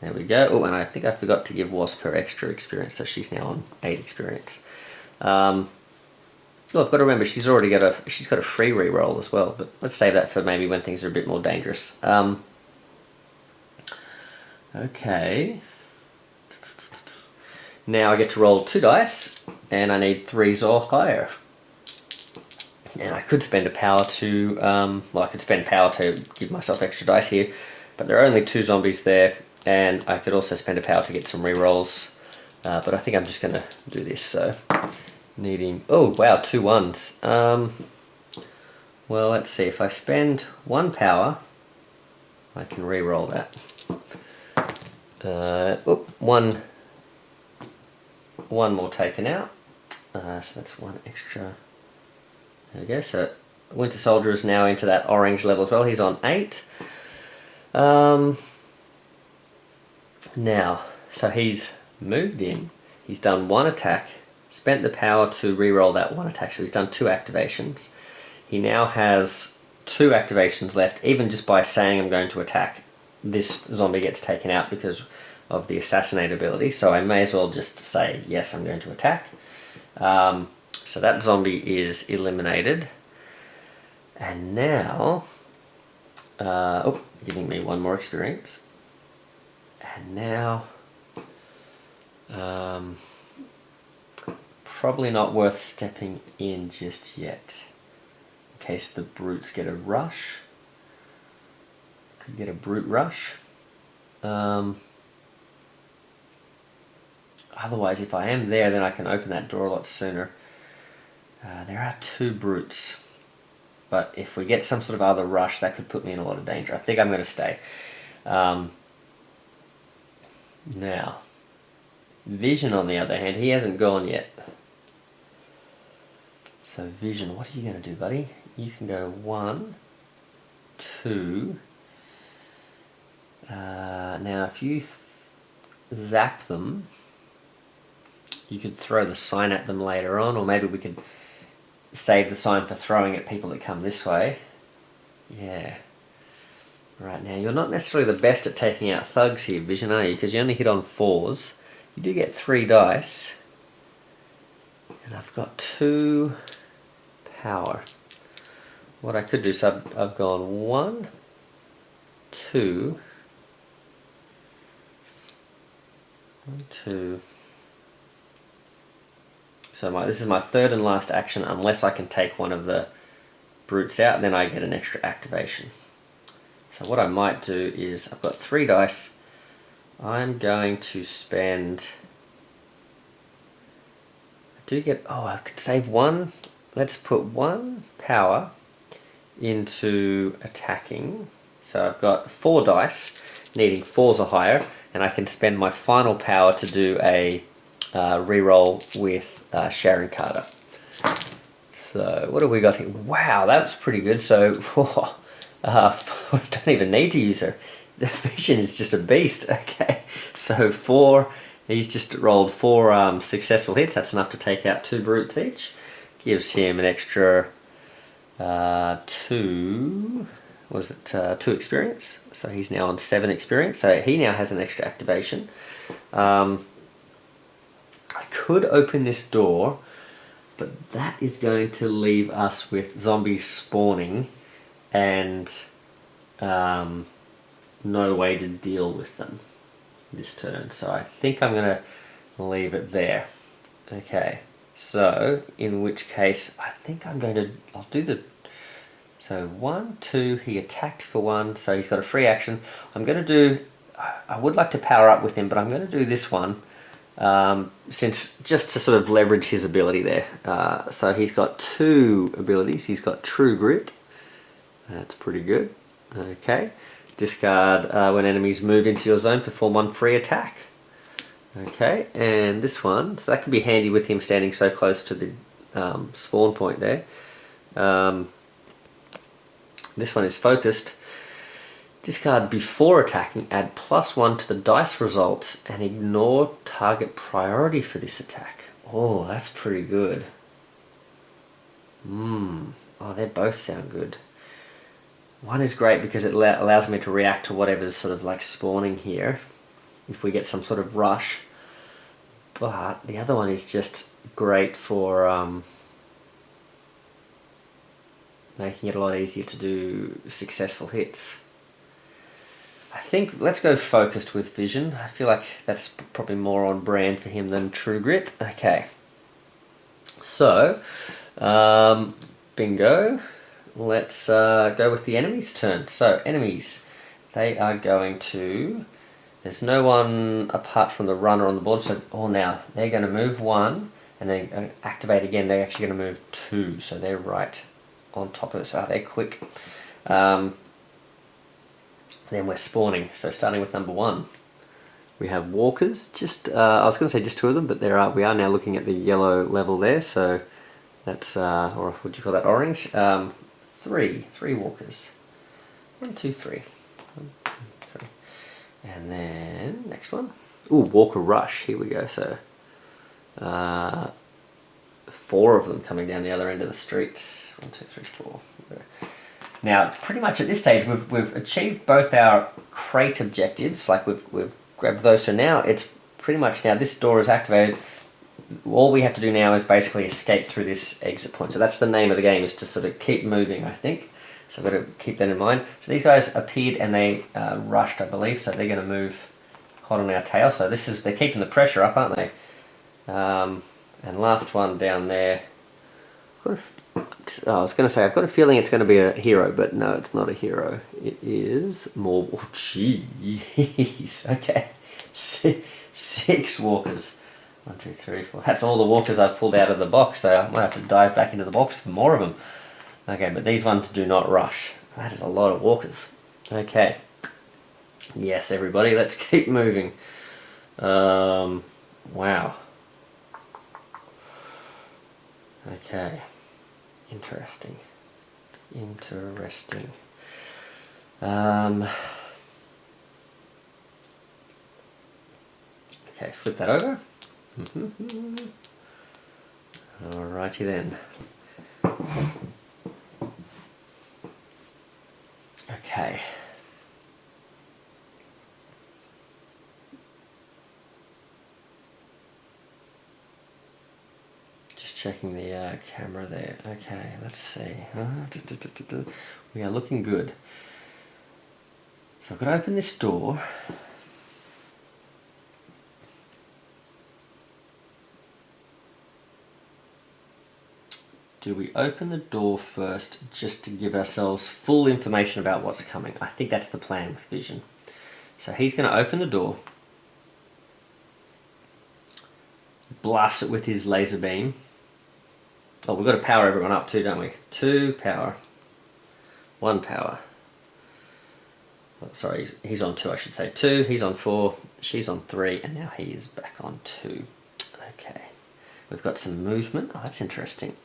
There we go. Oh, and I think I forgot to give Wasp her extra experience, so she's now on 8 experience. Well, I've got to remember she's got a free reroll as well, but let's save that for maybe when things are a bit more dangerous. Okay. Now I get to roll 2 dice, and I need 3s or higher. Now I could spend a power to, I could spend power to give myself extra dice here, but there are only 2 zombies there, and I could also spend a power to get some rerolls. But I think I'm just going to do this, so needing, oh wow, 2 1s. Well, let's see, if I spend 1 power, I can re-roll that. One more taken out. So that's 1 extra. There we go. So Winter Soldier is now into that orange level as well. He's on 8. Now, so he's moved in. He's done 1 attack, spent the power to re-roll that 1 attack. So he's done 2 activations. He now has 2 activations left. Even just by saying I'm going to attack, this zombie gets taken out because of the assassinate ability, so I may as well just say yes, I'm going to attack. So that zombie is eliminated, and now giving me 1 more experience, and now probably not worth stepping in just yet in case the brutes get a rush. Could get a brute rush. Otherwise, if I am there, then I can open that door a lot sooner. There are 2 brutes, but if we get some sort of other rush, that could put me in a lot of danger. I think I'm going to stay. Now, Vision, on the other hand, he hasn't gone yet. So Vision, what are you going to do, buddy? You can go 1, 2. Now, if you zap them, you could throw the sign at them later on, or maybe we could save the sign for throwing at people that come this way. Yeah. Right, now you're not necessarily the best at taking out thugs here, Vision, are you? Because you only hit on 4s. You do get 3 dice. And I've got 2 power. What I could do, so I've gone 1, 2... 1, 2. So this is my third and last action, unless I can take one of the brutes out, then I get an extra activation. So what I might do is, I've got 3 dice. I'm going to spend... I do get... Oh, I could save 1. Let's put 1 power into attacking. So I've got 4 dice, needing 4s or higher, and I can spend my final power to do a reroll with Sharon Carter. So what have we got here? Wow, that's pretty good. So I don't even need to use her. The vision is just a beast. Okay, so 4. He's just rolled 4 successful hits. That's enough to take out 2 brutes each. Gives him an extra 2. Was it 2 experience? So he's now on 7 experience. So he now has an extra activation. I could open this door, but that is going to leave us with zombies spawning and no way to deal with them this turn. So I think I'm going to leave it there. Okay, so in which case I think I'll do the... So 1, 2, he attacked for 1, so he's got a free action. I'm going to do... I would like to power up with him, but I'm going to do this one. Since just to sort of leverage his ability there. So he's got 2 abilities. He's got True Grit. That's pretty good. Okay. Discard when enemies move into your zone, perform 1 free attack. Okay, and this one, so that could be handy with him standing so close to the spawn point there. This one is focused. Discard before attacking, add +1 to the dice results, and ignore target priority for this attack. Oh, that's pretty good. Oh, they both sound good. One is great because it allows me to react to whatever's sort of like spawning here, if we get some sort of rush. But the other one is just great for making it a lot easier to do successful hits. I think let's go focused with vision. I feel like that's probably more on brand for him than True Grit. Okay, so bingo. Let's go with the enemy's turn. So enemies, they are going to... There's no one apart from the runner on the board. So now they're going to move 1 and then activate again. They're actually going to move 2. So they're right on top of it. So they're quick. Then we're spawning, so starting with number 1. We have walkers, I was going to say just 2 of them, but we are now looking at the yellow level there, so that's, or what do you call that, orange? 3 walkers. 1, 2, 3. 1, 2, 3. And then, next one. Ooh, walker rush, here we go, so 4 of them coming down the other end of the street. 1, 2, 3, 4. Now, pretty much at this stage, we've achieved both our crate objectives, like we've grabbed those, so now it's pretty much, now this door is activated, all we have to do now is basically escape through this exit point. So that's the name of the game, is to sort of keep moving, I think. So I've got to keep that in mind. So these guys appeared and they rushed, I believe, so they're going to move hot on our tail. So they're keeping the pressure up, aren't they? And last one down there, I was going to say, I've got a feeling it's going to be a hero, but no, it's not a hero. It is more... Oh, jeez. Okay. 6 walkers. 1, 2, 3, 4. That's all the walkers I've pulled out of the box, so I might have to dive back into the box for more of them. Okay, but these ones do not rush. That is a lot of walkers. Okay. Yes, everybody, let's keep moving. Wow. Okay. Interesting. Okay, flip that over. Alrighty then. Okay. Just checking the camera there. Okay, let's see. We are looking good. So I've got to open this door. do we open the door first just to give ourselves full information about what's coming? I think that's the plan with Vision. So he's going to open the door, blast it with his laser beam. Oh, we've got to power everyone up too, don't we? 2 power, 1 power. Oh, sorry, he's on 2, I should say. 2, he's on 4, she's on 3, and now he is back on 2. Okay. We've got some movement. Oh, that's interesting.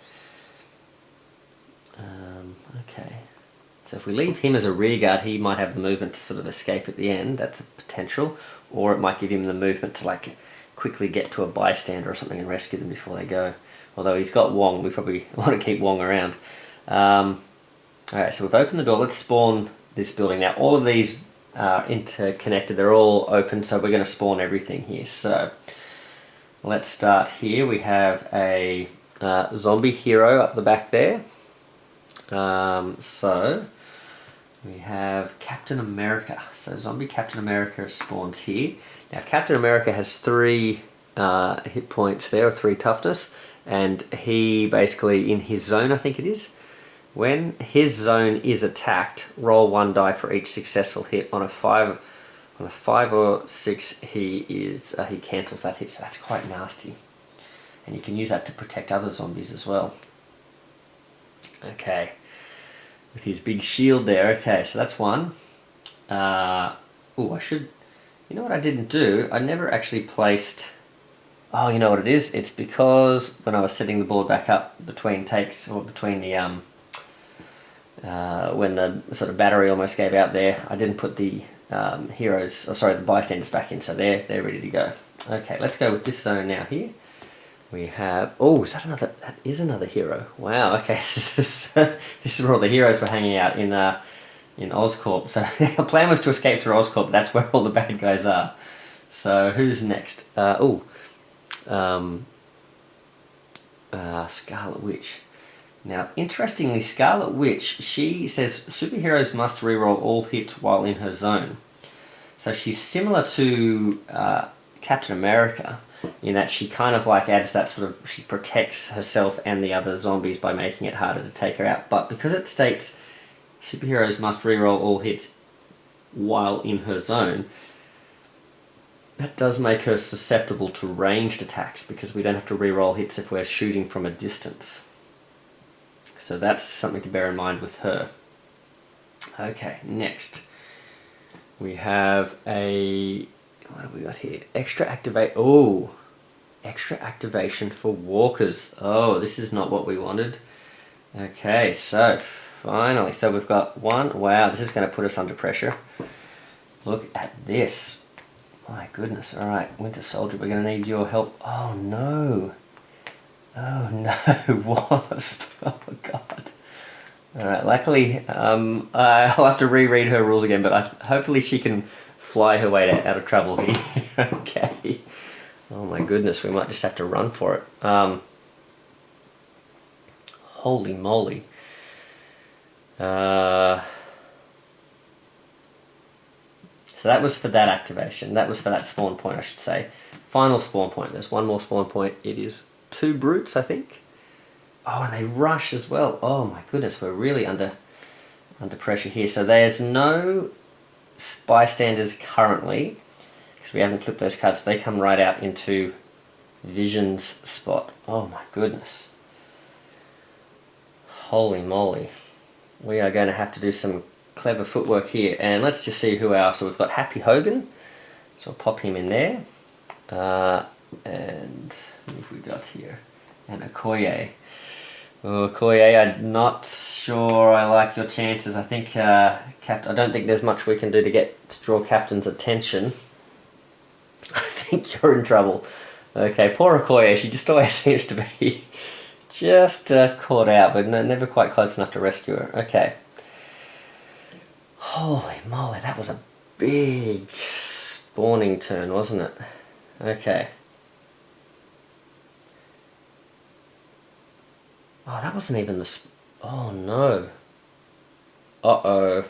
Okay. So if we leave him as a rear guard, he might have the movement to sort of escape at the end. That's a potential. Or it might give him the movement to like quickly get to a bystander or something and rescue them before they go. Although he's got Wong, we probably want to keep Wong around. Alright, so we've opened the door. Let's spawn this building. Now all of these are interconnected. They're all open, so we're going to spawn everything here. So let's start here. We have a zombie hero up the back there. So we have Captain America. So zombie Captain America spawns here. Now Captain America has 3 hit points there, or 3 toughness, and he basically, in his zone I think it is, when his zone is attacked, roll 1 die for each successful hit. On a 5 or 6 he cancels that hit, so that's quite nasty. And you can use that to protect other zombies as well. Okay, with his big shield there. Okay, so that's 1. Oh, I should... You know what I didn't do? I never actually placed... Oh, you know what it is? It's because when I was setting the board back up between takes, or between the... when the sort of battery almost gave out there, I didn't put the heroes... Oh, sorry, the bystanders back in, so they're ready to go. Okay, let's go with this zone now here. We have... Oh, is that another... That is another hero. Wow, okay. This is where all the heroes were hanging out in Ozcorp. So the plan was to escape through Ozcorp, but that's where all the bad guys are. So who's next? Scarlet Witch. Now, interestingly, Scarlet Witch, she says superheroes must reroll all hits while in her zone. So she's similar to Captain America, in that she kind of like adds that sort of, she protects herself and the other zombies by making it harder to take her out. But because it states superheroes must reroll all hits while in her zone, that does make her susceptible to ranged attacks, because we don't have to reroll hits if we're shooting from a distance. So that's something to bear in mind with her. Okay, next we have a... What have we got here? Extra activation for walkers. Oh, this is not what we wanted. Okay, so finally, so we've got 1. Wow, this is going to put us under pressure. Look at this. My goodness. All right, Winter Soldier, we're going to need your help. Oh no. Oh no, Wasp. Oh god. All right, luckily, I'll have to reread her rules again, but hopefully she can fly her way out of trouble here. Okay. Oh my goodness, we might just have to run for it. Holy moly. So that was for that activation. That was for that spawn point, I should say. Final spawn point. There's 1 more spawn point. It is 2 brutes, I think. Oh, and they rush as well. Oh my goodness, we're really under pressure here. So there's no bystanders currently, because we haven't clipped those cards. They come right out into Vision's spot. Oh my goodness. Holy moly. We are going to have to do some clever footwork here. And let's just see who else. So we've got Happy Hogan. So I'll pop him in there. And who have we got here? And Okoye. Oh, Okoye, I'm not sure I like your chances. I think I don't think there's much we can do to draw Captain's attention. I think you're in trouble. Okay, poor Okoye. She just always seems to be just caught out, but never quite close enough to rescue her. Okay. Holy moly, that was a big spawning turn, wasn't it? Okay. Oh, that wasn't even the... Oh, no. Uh-oh.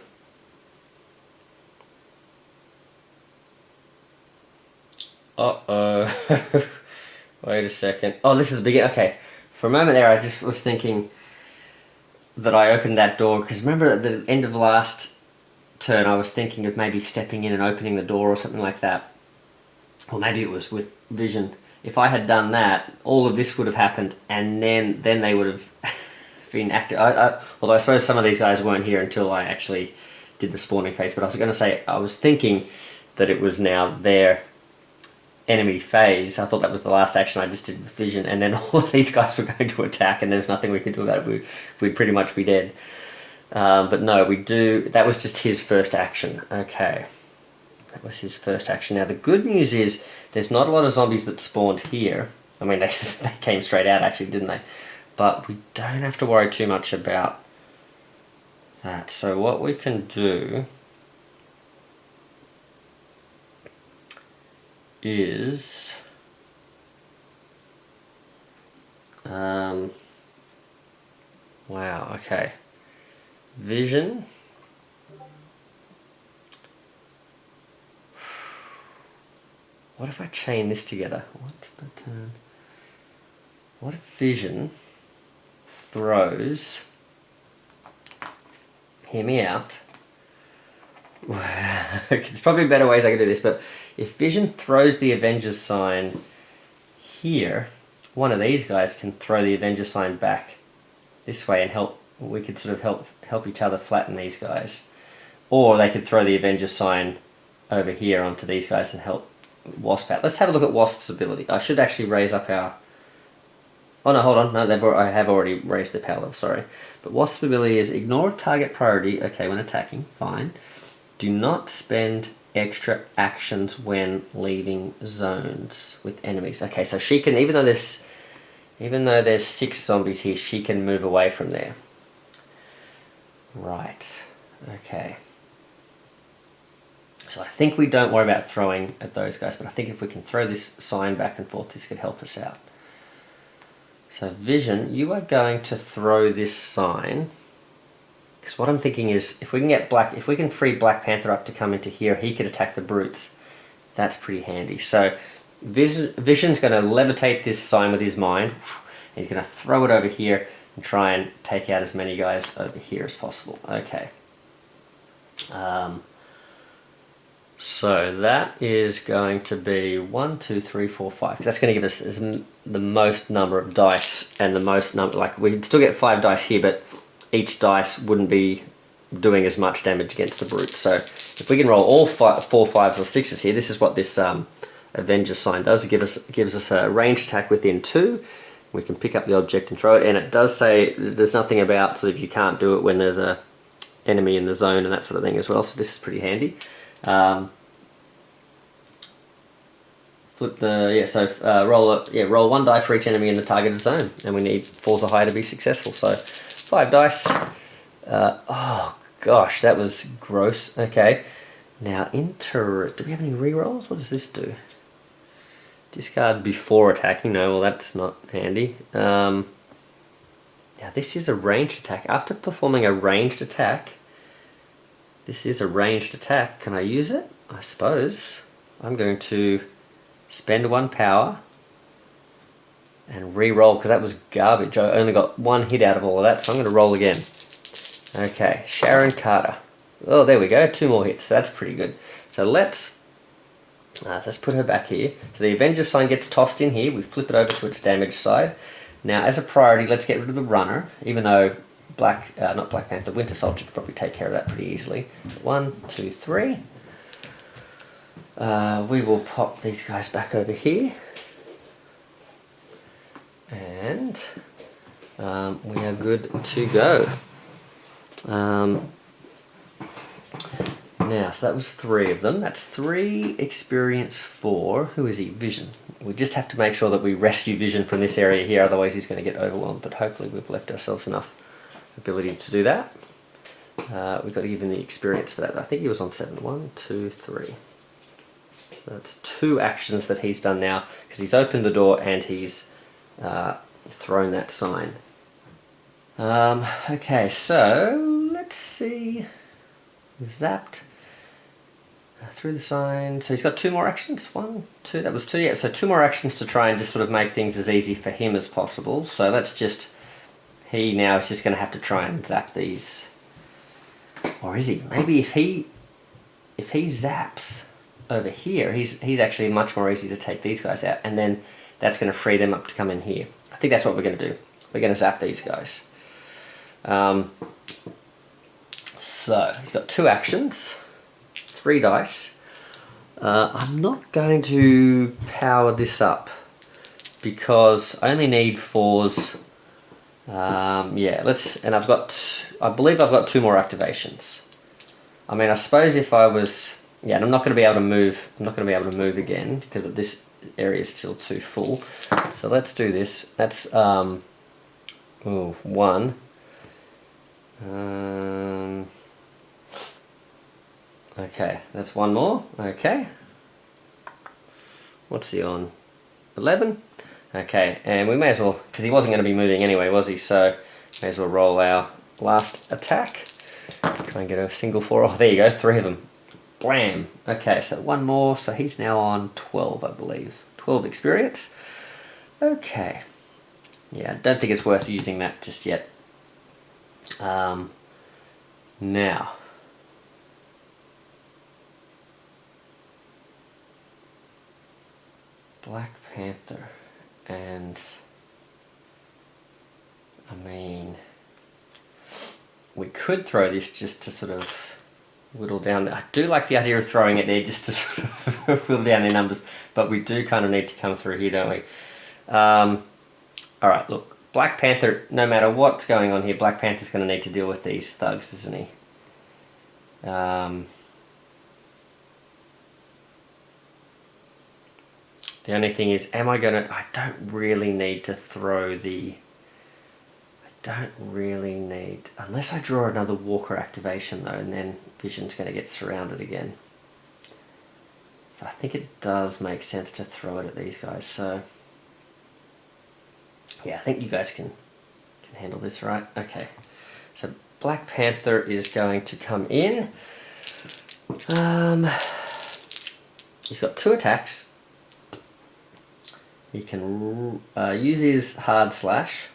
Uh-oh. Wait a second. Oh, this is the beginning. Okay. For a moment there, I just was thinking that I opened that door, because remember at the end of the last turn I was thinking of maybe stepping in and opening the door or something like that. Or maybe it was with vision. If I had done that, all of this would have happened, and then they would have been active. Although I suppose some of these guys weren't here until I actually did the spawning phase, but I was going to say, I was thinking that it was now their enemy phase. I thought that was the last action I just did with vision, and then all of these guys were going to attack, and there's nothing we could do about it. We'd pretty much be dead. But no, we do. That was just his first action. Okay, that was his first action. Now the good news is there's not a lot of zombies that spawned here. I mean, they came straight out actually, didn't they? But we don't have to worry too much about that. So what we can do is wow, okay, vision. What if I chain this together? What's the turn? What if vision throws, hear me out, there's probably better ways I could do this, but if vision throws the Avengers sign here, one of these guys can throw the Avengers sign back this way and help. We could sort of help each other flatten these guys, or they could throw the Avengers sign over here onto these guys and help Wasp out. Let's have a look at Wasp's ability. I should actually raise up our... Oh no, hold on. No, I have already raised the power level, sorry. But Wasp's ability is ignore target priority, okay, when attacking, fine. Do not spend extra actions when leaving zones with enemies. Okay, so she can, even though there's 6 zombies here, she can move away from there. Right, okay. So I think we don't worry about throwing at those guys, but I think if we can throw this sign back and forth, this could help us out. So Vision, you are going to throw this sign, because what I'm thinking is, if we can free Black Panther up to come into here, he could attack the brutes. That's pretty handy. So Vision's going to levitate this sign with his mind, and he's going to throw it over here and try and take out as many guys over here as possible. Okay. So that is going to be 1, 2, 3, 4, 5. That's going to give us the most number of dice, and the most number, like we'd still get 5 dice here, but each dice wouldn't be doing as much damage against the brute. So if we can roll all 4, 5s or 6s here, this is what this Avenger sign does. It gives us a ranged attack within 2. We can pick up the object and throw it, and it does say there's nothing about sort of you can't do it when there's a enemy in the zone and that sort of thing as well. So this is pretty handy. Flip the roll 1 die for each enemy in the targeted zone, and we need 4s or higher to be successful. So 5 dice. Oh gosh, that was gross. Okay, now do we have any rerolls? What does this do? Discard before attacking. No, well that's not handy. Now this is a ranged attack. After performing a ranged attack, this is a ranged attack. Can I use it? I suppose. I'm going to spend 1 power and re-roll, because that was garbage. I only got 1 hit out of all of that, so I'm going to roll again. Okay, Sharon Carter. Oh, there we go. 2 more hits. That's pretty good. So let's put her back here. So the Avenger sign gets tossed in here. We flip it over to its damage side. Now, as a priority, let's get rid of the runner, even though not Black Panther, Winter Soldier could probably take care of that pretty easily. 1, 2, 3. We will pop these guys back over here, and we are good to go. Now, so that was 3 of them. That's 3 experience for, who is he? Vision. We just have to make sure that we rescue Vision from this area here, otherwise he's going to get overwhelmed, but hopefully we've left ourselves enough ability to do that. We've got to give him the experience for that. I think he was on 7. 1, 2, 3. So that's 2 actions that he's done now, because he's opened the door and he's thrown that sign. Okay, so let's see. We've zapped. Through the sign. So he's got 2 more actions. 1, 2. That was 2. Yeah. So 2 more actions to try and just sort of make things as easy for him as possible. So let's just. He now is just going to have to try and zap these. Or is he? Maybe if he zaps over here, he's actually much more easy to take these guys out, and then that's going to free them up to come in here. I think that's what we're going to do. We're going to zap these guys. So he's got 2 actions, 3 dice. I'm not going to power this up because I only need 4s. Yeah, and I believe I've got 2 more activations. I mean, I suppose if I was, yeah, and I'm not going to be able to move. I'm not going to be able to move again because this area is still too full. So let's do this. That's 1. Okay, that's 1 more. Okay. What's he on? 11. Okay, and we may as well, because he wasn't going to be moving anyway, was he? So may as well roll our last attack. Try and get a single 4. Oh, there you go, 3 of them. Blam. Okay, so 1 more. So he's now on 12, I believe. 12 experience. Okay. Yeah, I don't think it's worth using that just yet. Now. Black Panther. And I mean, we could throw this just to sort of whittle down. I do like the idea of throwing it there just to sort of whittle down their numbers, but we do kind of need to come through here, don't we? Alright, look, Black Panther, no matter what's going on here, Black Panther's going to need to deal with these thugs, isn't he? The only thing is, I don't really need to throw the... I don't really need... Unless I draw another Walker activation though, and then Vision's going to get surrounded again. So I think it does make sense to throw it at these guys, so... Yeah, I think you guys can handle this, right? Okay. So Black Panther is going to come in. He's got 2 attacks. He can use his hard slash,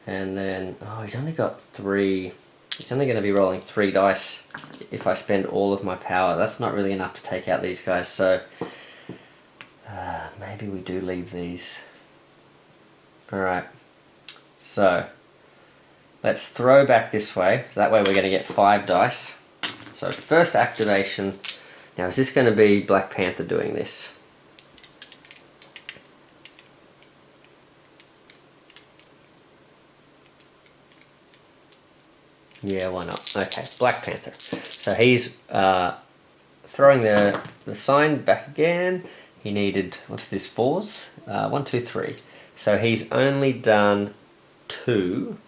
and then he's only got 3. He's only going to be rolling 3 dice if I spend all of my power. That's not really enough to take out these guys. So maybe we do leave these. All right. So let's throw back this way. So that way we're going to get 5 dice. So first activation. Now is this going to be Black Panther doing this? Yeah, why not? Okay, Black Panther. So he's throwing the sign back again. He needed, what's this, 4s? 1, 2, 3. So he's only done 2.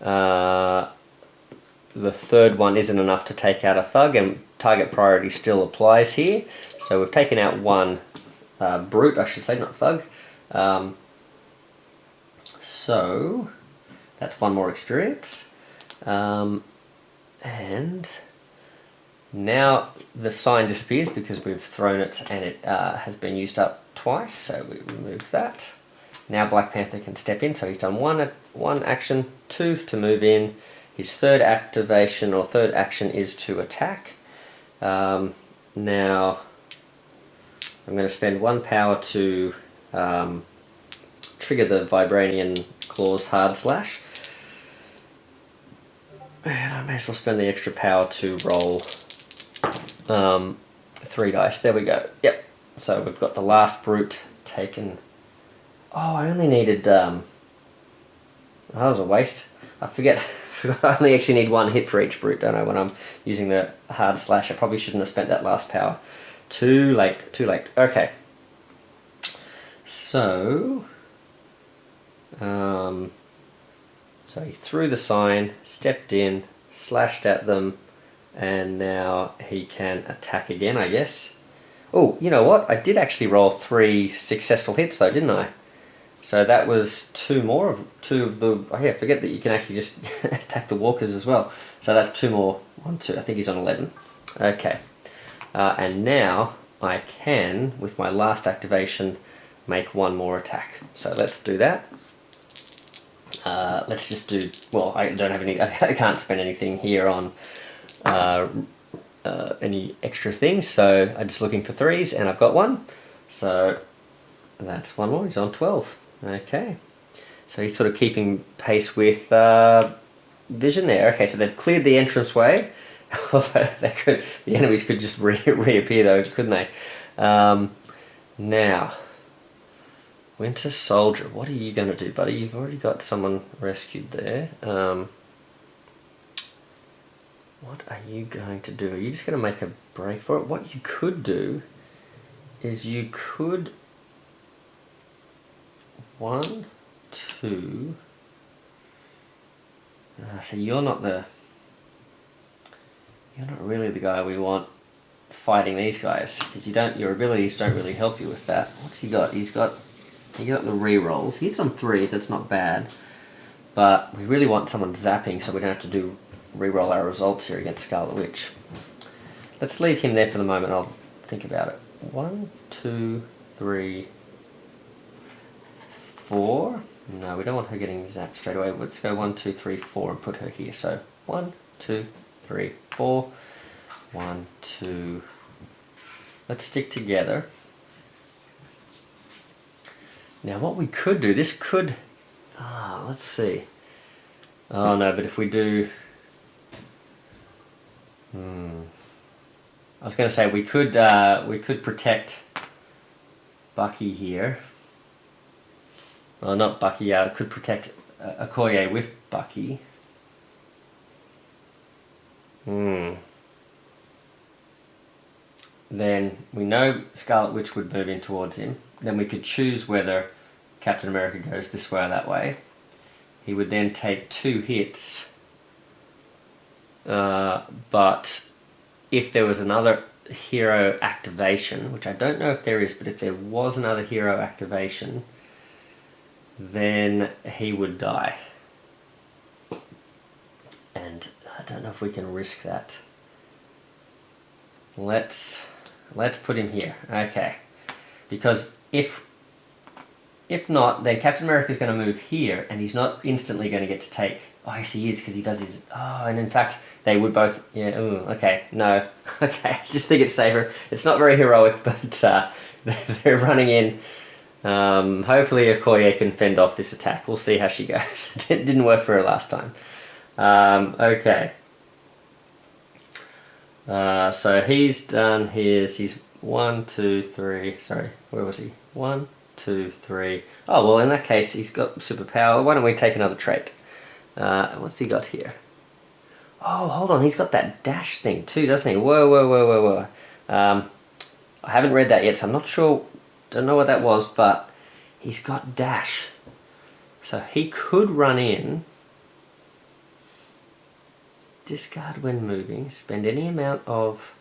The third one isn't enough to take out a thug, and target priority still applies here. So we've taken out 1 brute, I should say, not thug. So that's 1 more experience. And now the sign disappears because we've thrown it and it has been used up twice, so we remove that. Now Black Panther can step in, so he's done 1 action, 2 to move in. His third activation or third action is to attack. Now I'm going to spend 1 power to trigger the Vibranian Claws hard slash. And I may as well spend the extra power to roll 3 dice. There we go. Yep. So we've got the last brute taken. Oh, I only needed... that was a waste. I forgot I only actually need 1 hit for each brute, don't I, when I'm using the hard slash. I probably shouldn't have spent that last power. Too late. Too late. Okay. So... So he threw the sign, stepped in, slashed at them, and now he can attack again, I guess. Oh, you know what? I did actually roll 3 successful hits though, didn't I? So that was 2 of the... Oh yeah, forget that you can actually just attack the walkers as well. So that's 2 more. 1, 2, I think he's on 11. Okay. And now I can, with my last activation, make one more attack. So let's do that. Let's just do, well, I don't have any, I can't spend anything here on any extra things, so I'm just looking for 3s, and I've got one. So that's one more, he's on 12. Okay. So he's sort of keeping pace with Vision there. Okay, so they've cleared the entranceway. Although the enemies could just reappear though, couldn't they? Now, Winter Soldier, what are you going to do, buddy? You've already got someone rescued there. What are you going to do? Are you just going to make a break for it? What you could do is you could... 1, 2... so you're not really the guy we want fighting these guys, because your abilities don't really help you with that. What's he got? He got the re-rolls. He hits on 3s, that's not bad. But we really want someone zapping so we don't have to re-roll our results here against Scarlet Witch. Let's leave him there for the moment, I'll think about it. 1, 2, 3, 4. No, we don't want her getting zapped straight away. Let's go 1, 2, 3, 4 and put her here. So 1, 2, 3, 4. 1, 2. Let's stick together. Now what we could do, this could... let's see. Oh no, but if we do... I was going to say we could protect Bucky here. Well, not Bucky, could protect Okoye with Bucky. Then we know Scarlet Witch would move in towards him. Then we could choose whether Captain America goes this way or that way. He would then take 2 hits. But if there was another hero activation, which I don't know if there is, but if there was another hero activation, then he would die. And I don't know if we can risk that. Let's put him here. Okay. Because if not, then Captain America's going to move here, and he's not instantly going to get to take... Oh, yes, he is, because he does his... Oh, and in fact, they would both... Yeah, ooh, okay, no. Okay, I just think it's safer. It's not very heroic, but they're running in. Hopefully Okoye can fend off this attack. We'll see how she goes. It didn't work for her last time. Okay. So he's done his... He's 1, 2, 3... Sorry, where was he? 1, 2, 3... Oh, well, in that case, he's got superpower. Why don't we take another trait? What's he got here? Oh, hold on, he's got that dash thing too, doesn't he? Whoa. I haven't read that yet, so I'm not sure, don't know what that was, but he's got dash. So he could run in, discard when moving, spend any amount of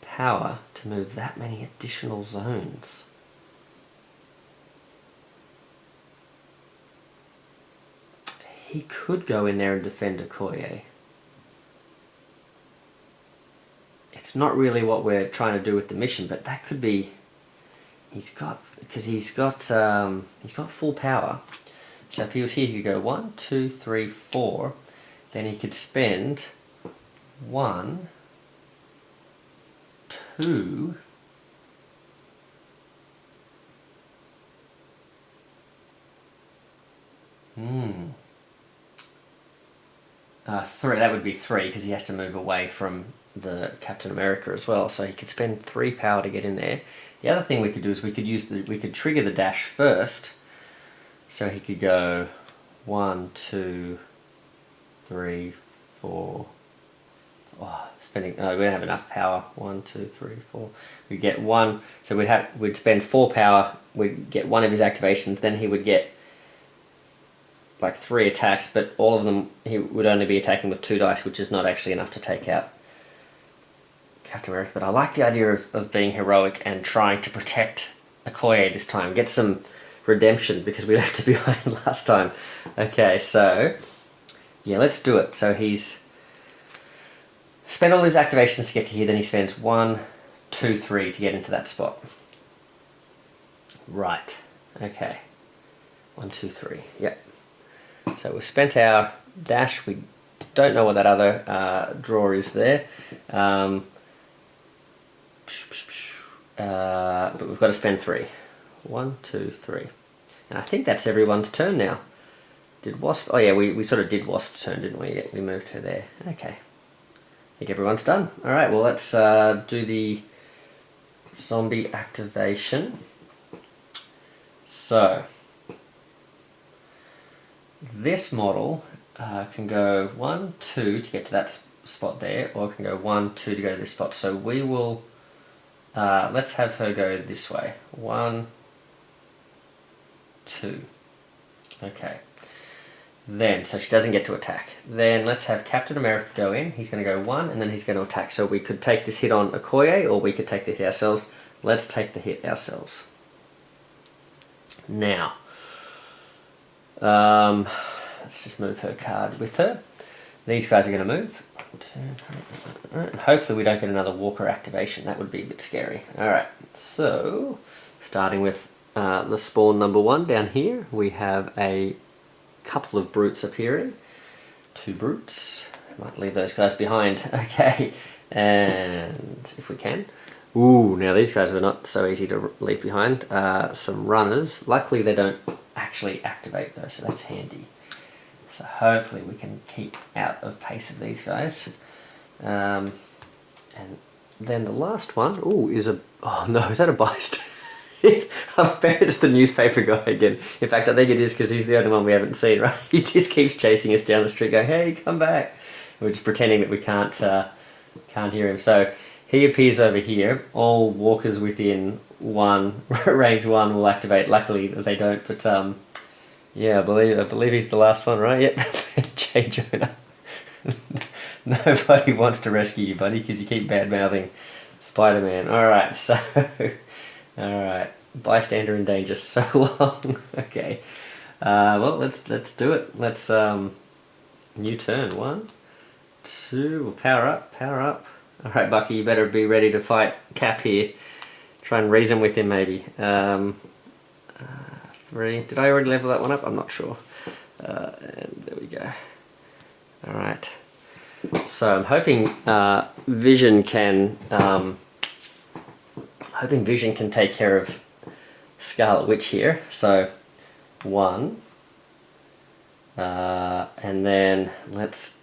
power to move that many additional zones. He could go in there and defend Okoye. It's not really what we're trying to do with the mission, but that could be... He's got full power. So if he was here, he could go 1, 2, 3, 4. Then he could spend 1, 2... 3, that would be 3, because he has to move away from the Captain America as well, so he could spend 3 power to get in there. The other thing we could do is we could trigger the dash first, so he could go 1, 2, 3, 4. Oh, spending. No, we don't have enough power. 1, 2, 3, 4. We get 1, so we'd spend 4 power. We'd get 1 of his activations. Then he would get like 3 attacks, but all of them he would only be attacking with 2 dice, which is not actually enough to take out Captain America. But I like the idea of being heroic and trying to protect Okoye this time. Get some redemption, because we left her behind last time. Okay, so yeah, let's do it. So he's spend all his activations to get to here, then he spends 1, 2, 3 to get into that spot. Right, okay. 1, 2, 3, yep. So we've spent our dash, we don't know what that other draw is there. But we've got to spend 3. 1, 2, 3. And I think that's everyone's turn now. Did Wasp? Oh yeah, we sort of did Wasp's turn, didn't we? Yeah, we moved her there. Okay. I think everyone's done. Alright, well let's do the zombie activation. So, this model can go 1, 2 to get to that spot there, or it can go 1, 2 to go to this spot. So we will, let's have her go this way. 1, 2. Okay. Then, so she doesn't get to attack. Then let's have Captain America go in. He's going to go 1, and then he's going to attack. So we could take this hit on Okoye, or we could take the hit ourselves. Let's take the hit ourselves. Now, let's just move her card with her. These guys are going to move. 1, 2, 3. Hopefully we don't get another Walker activation. That would be a bit scary. Alright, so starting with the spawn number 1 down here, we have a couple of brutes appearing. 2 brutes. Might leave those guys behind. Okay, and if we can. Ooh, now these guys were not so easy to leave behind. Some runners. Luckily they don't actually activate though, so that's handy. So hopefully we can keep out of pace of these guys. And then the last one, ooh, is a, oh no, is that a bystander? I bet it's the newspaper guy again. In fact, I think it is because he's the only one we haven't seen, right? He just keeps chasing us down the street going, hey, come back. We're just pretending that we can't hear him. So he appears over here. All walkers within range 1 will activate. Luckily they don't, but yeah, I believe he's the last one, right? Yep. J. Jonah. Nobody wants to rescue you, buddy, because you keep bad-mouthing Spider-Man. Alright, so alright. Bystander in danger so long. Okay. Well, let's do it. Let's new turn. 1, 2, we'll power up. Alright, Bucky, you better be ready to fight Cap here. Try and reason with him maybe. 3. Did I already level that one up? I'm not sure. And there we go. Alright. So I'm hoping Vision can take care of Scarlet Witch here. So 1. And then let's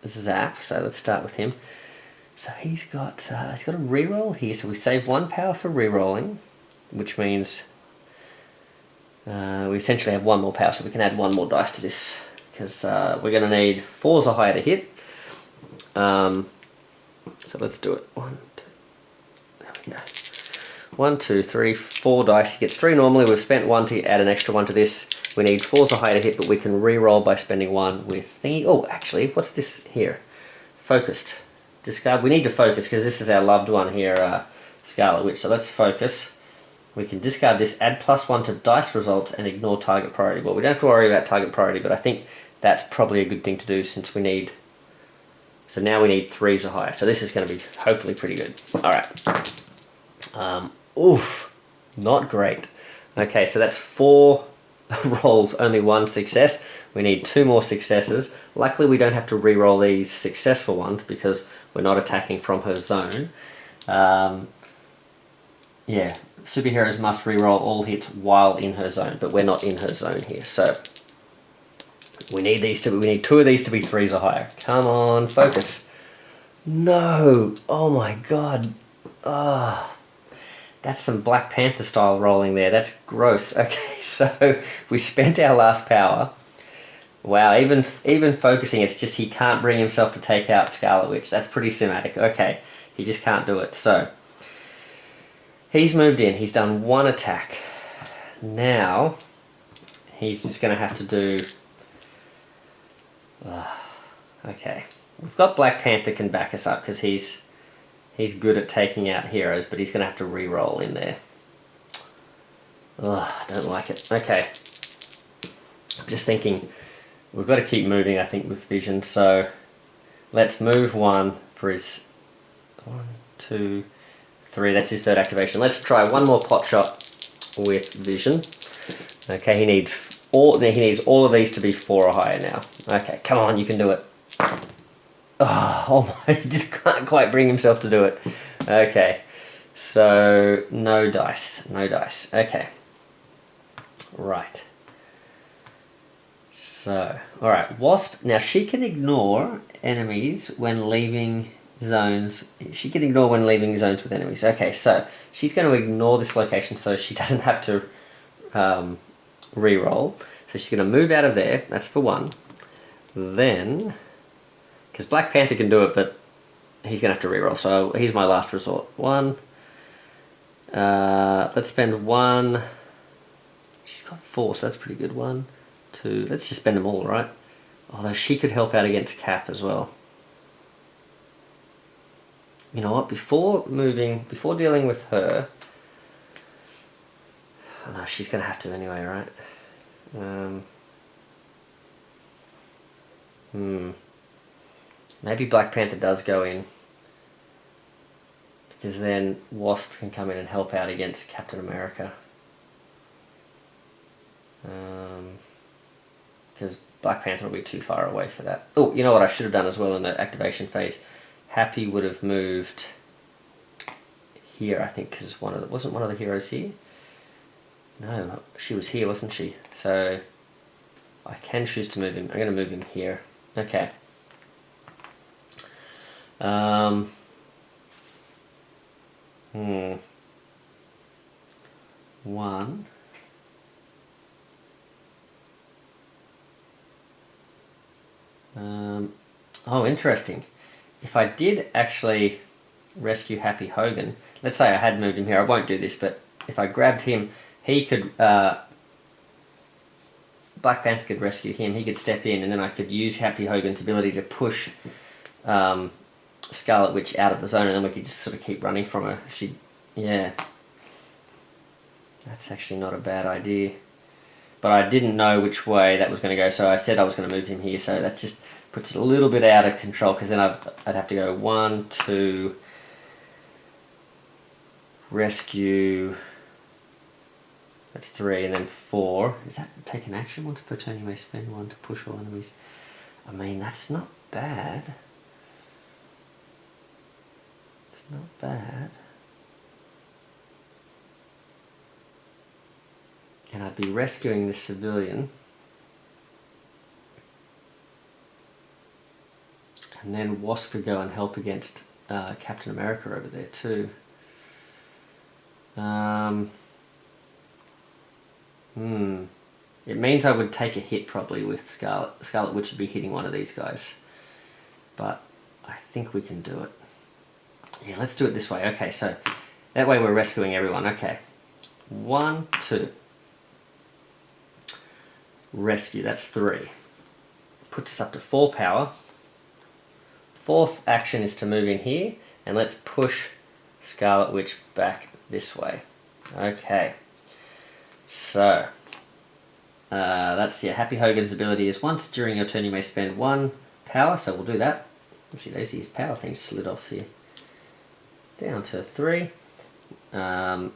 zap. So let's start with him. So he's got a reroll here. So we save 1 power for rerolling, which means we essentially have 1 more power, so we can add 1 more dice to this, because we're going to need 4s or higher to hit. So let's do it. 1, 2, there we go. 1, 2, 3, 4 dice. He gets 3 normally. We've spent 1 to add an extra 1 to this. We need 4s or higher to hit, but we can re-roll by spending 1 with thingy. Oh, actually, what's this here? Focused. Discard. We need to focus because this is our loved one here, Scarlet Witch. So let's focus. We can discard this, add +1 to dice results, and ignore target priority. Well, we don't have to worry about target priority, but I think that's probably a good thing to do since we need... So now we need 3s or higher. So this is going to be hopefully pretty good. Alright. Oof. Not great. Okay, so that's 4 rolls, only 1 success. We need 2 more successes. Luckily we don't have to re-roll these successful ones because we're not attacking from her zone. Yeah, superheroes must re-roll all hits while in her zone, but we're not in her zone here, so we need 2 of these to be 3s or higher. Come on, focus. No! Oh my god. Ah. That's some Black Panther style rolling there. That's gross. Okay, so we spent our last power. Wow, even focusing, it's just he can't bring himself to take out Scarlet Witch. That's pretty cinematic. Okay, he just can't do it. So he's moved in. He's done 1 attack. Now he's just going to have to do... okay, we've got Black Panther can back us up because he's good at taking out heroes, but he's going to have to re-roll in there. Ugh, I don't like it. Okay. I'm just thinking, we've got to keep moving, I think, with Vision, so let's move 1, for his 1, 2, 3. That's his third activation. Let's try one more pot shot with vision. Okay, he needs all of these to be 4 or higher now. Okay, come on, you can do it. Oh my, he just can't quite bring himself to do it. Okay, so no dice. Okay, right. So, alright, Wasp, now she can ignore enemies when leaving zones. She can ignore when leaving zones with enemies. Okay, so she's going to ignore this location so she doesn't have to re-roll. So she's going to move out of there, that's for one. Then, because Black Panther can do it, but he's going to have to re-roll, so here's my last resort. 1, let's spend 1, she's got 4, so that's pretty good. 1, 2, let's just spend them all, right? Although she could help out against Cap as well. You know what, before dealing with her, oh no, she's going to have to anyway, right? Maybe Black Panther does go in, because then Wasp can come in and help out against Captain America. Because Black Panther will be too far away for that. Oh, you know what I should have done as well in the activation phase? Happy would have moved here, I think, because wasn't one of the heroes here? No, she was here, wasn't she? So I can choose to move him. I'm going to move him here. Okay. 1. Oh, interesting. If I did actually rescue Happy Hogan, let's say I had moved him here, I won't do this, but if I grabbed him, he could, Black Panther could rescue him, he could step in, and then I could use Happy Hogan's ability to push Scarlet Witch out of the zone, and then we could just sort of keep running from her. Yeah. That's actually not a bad idea. But I didn't know which way that was going to go, so I said I was going to move him here, so that just puts it a little bit out of control, because then I'd have to go 1, 2, rescue, that's 3, and then 4. Is that take an action? Once per turn you may spend 1 to push all enemies. I mean, that's not bad. It's not bad. And I'd be rescuing this civilian. And then Wasp could go and help against Captain America over there too. It means I would take a hit probably with Scarlet. Scarlet Witch would be hitting one of these guys. But I think we can do it. Yeah, let's do it this way. Okay, so that way we're rescuing everyone. Okay. 1, 2. Rescue, that's 3. Puts us up to 4 power. 4th action is to move in here, and let's push Scarlet Witch back this way. Okay. So, that's, yeah, Happy Hogan's ability is once during your turn you may spend 1 power, so we'll do that. See, his power thing slid off here. Down to 3. To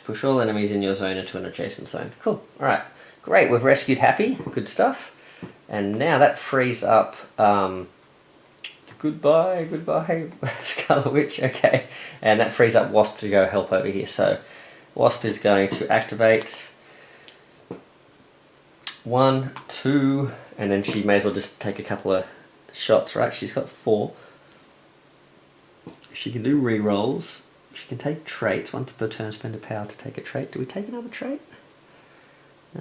push all enemies in your zone into an adjacent zone. Cool, alright. Great, we've rescued Happy, good stuff. And now that frees up, goodbye, Scarlet Witch, okay. And that frees up Wasp to go help over here. So, Wasp is going to activate 1, 2, and then she may as well just take a couple of shots, right? She's got 4. She can do re-rolls. She can take traits. Once per turn, spend a power to take a trait. Do we take another trait? I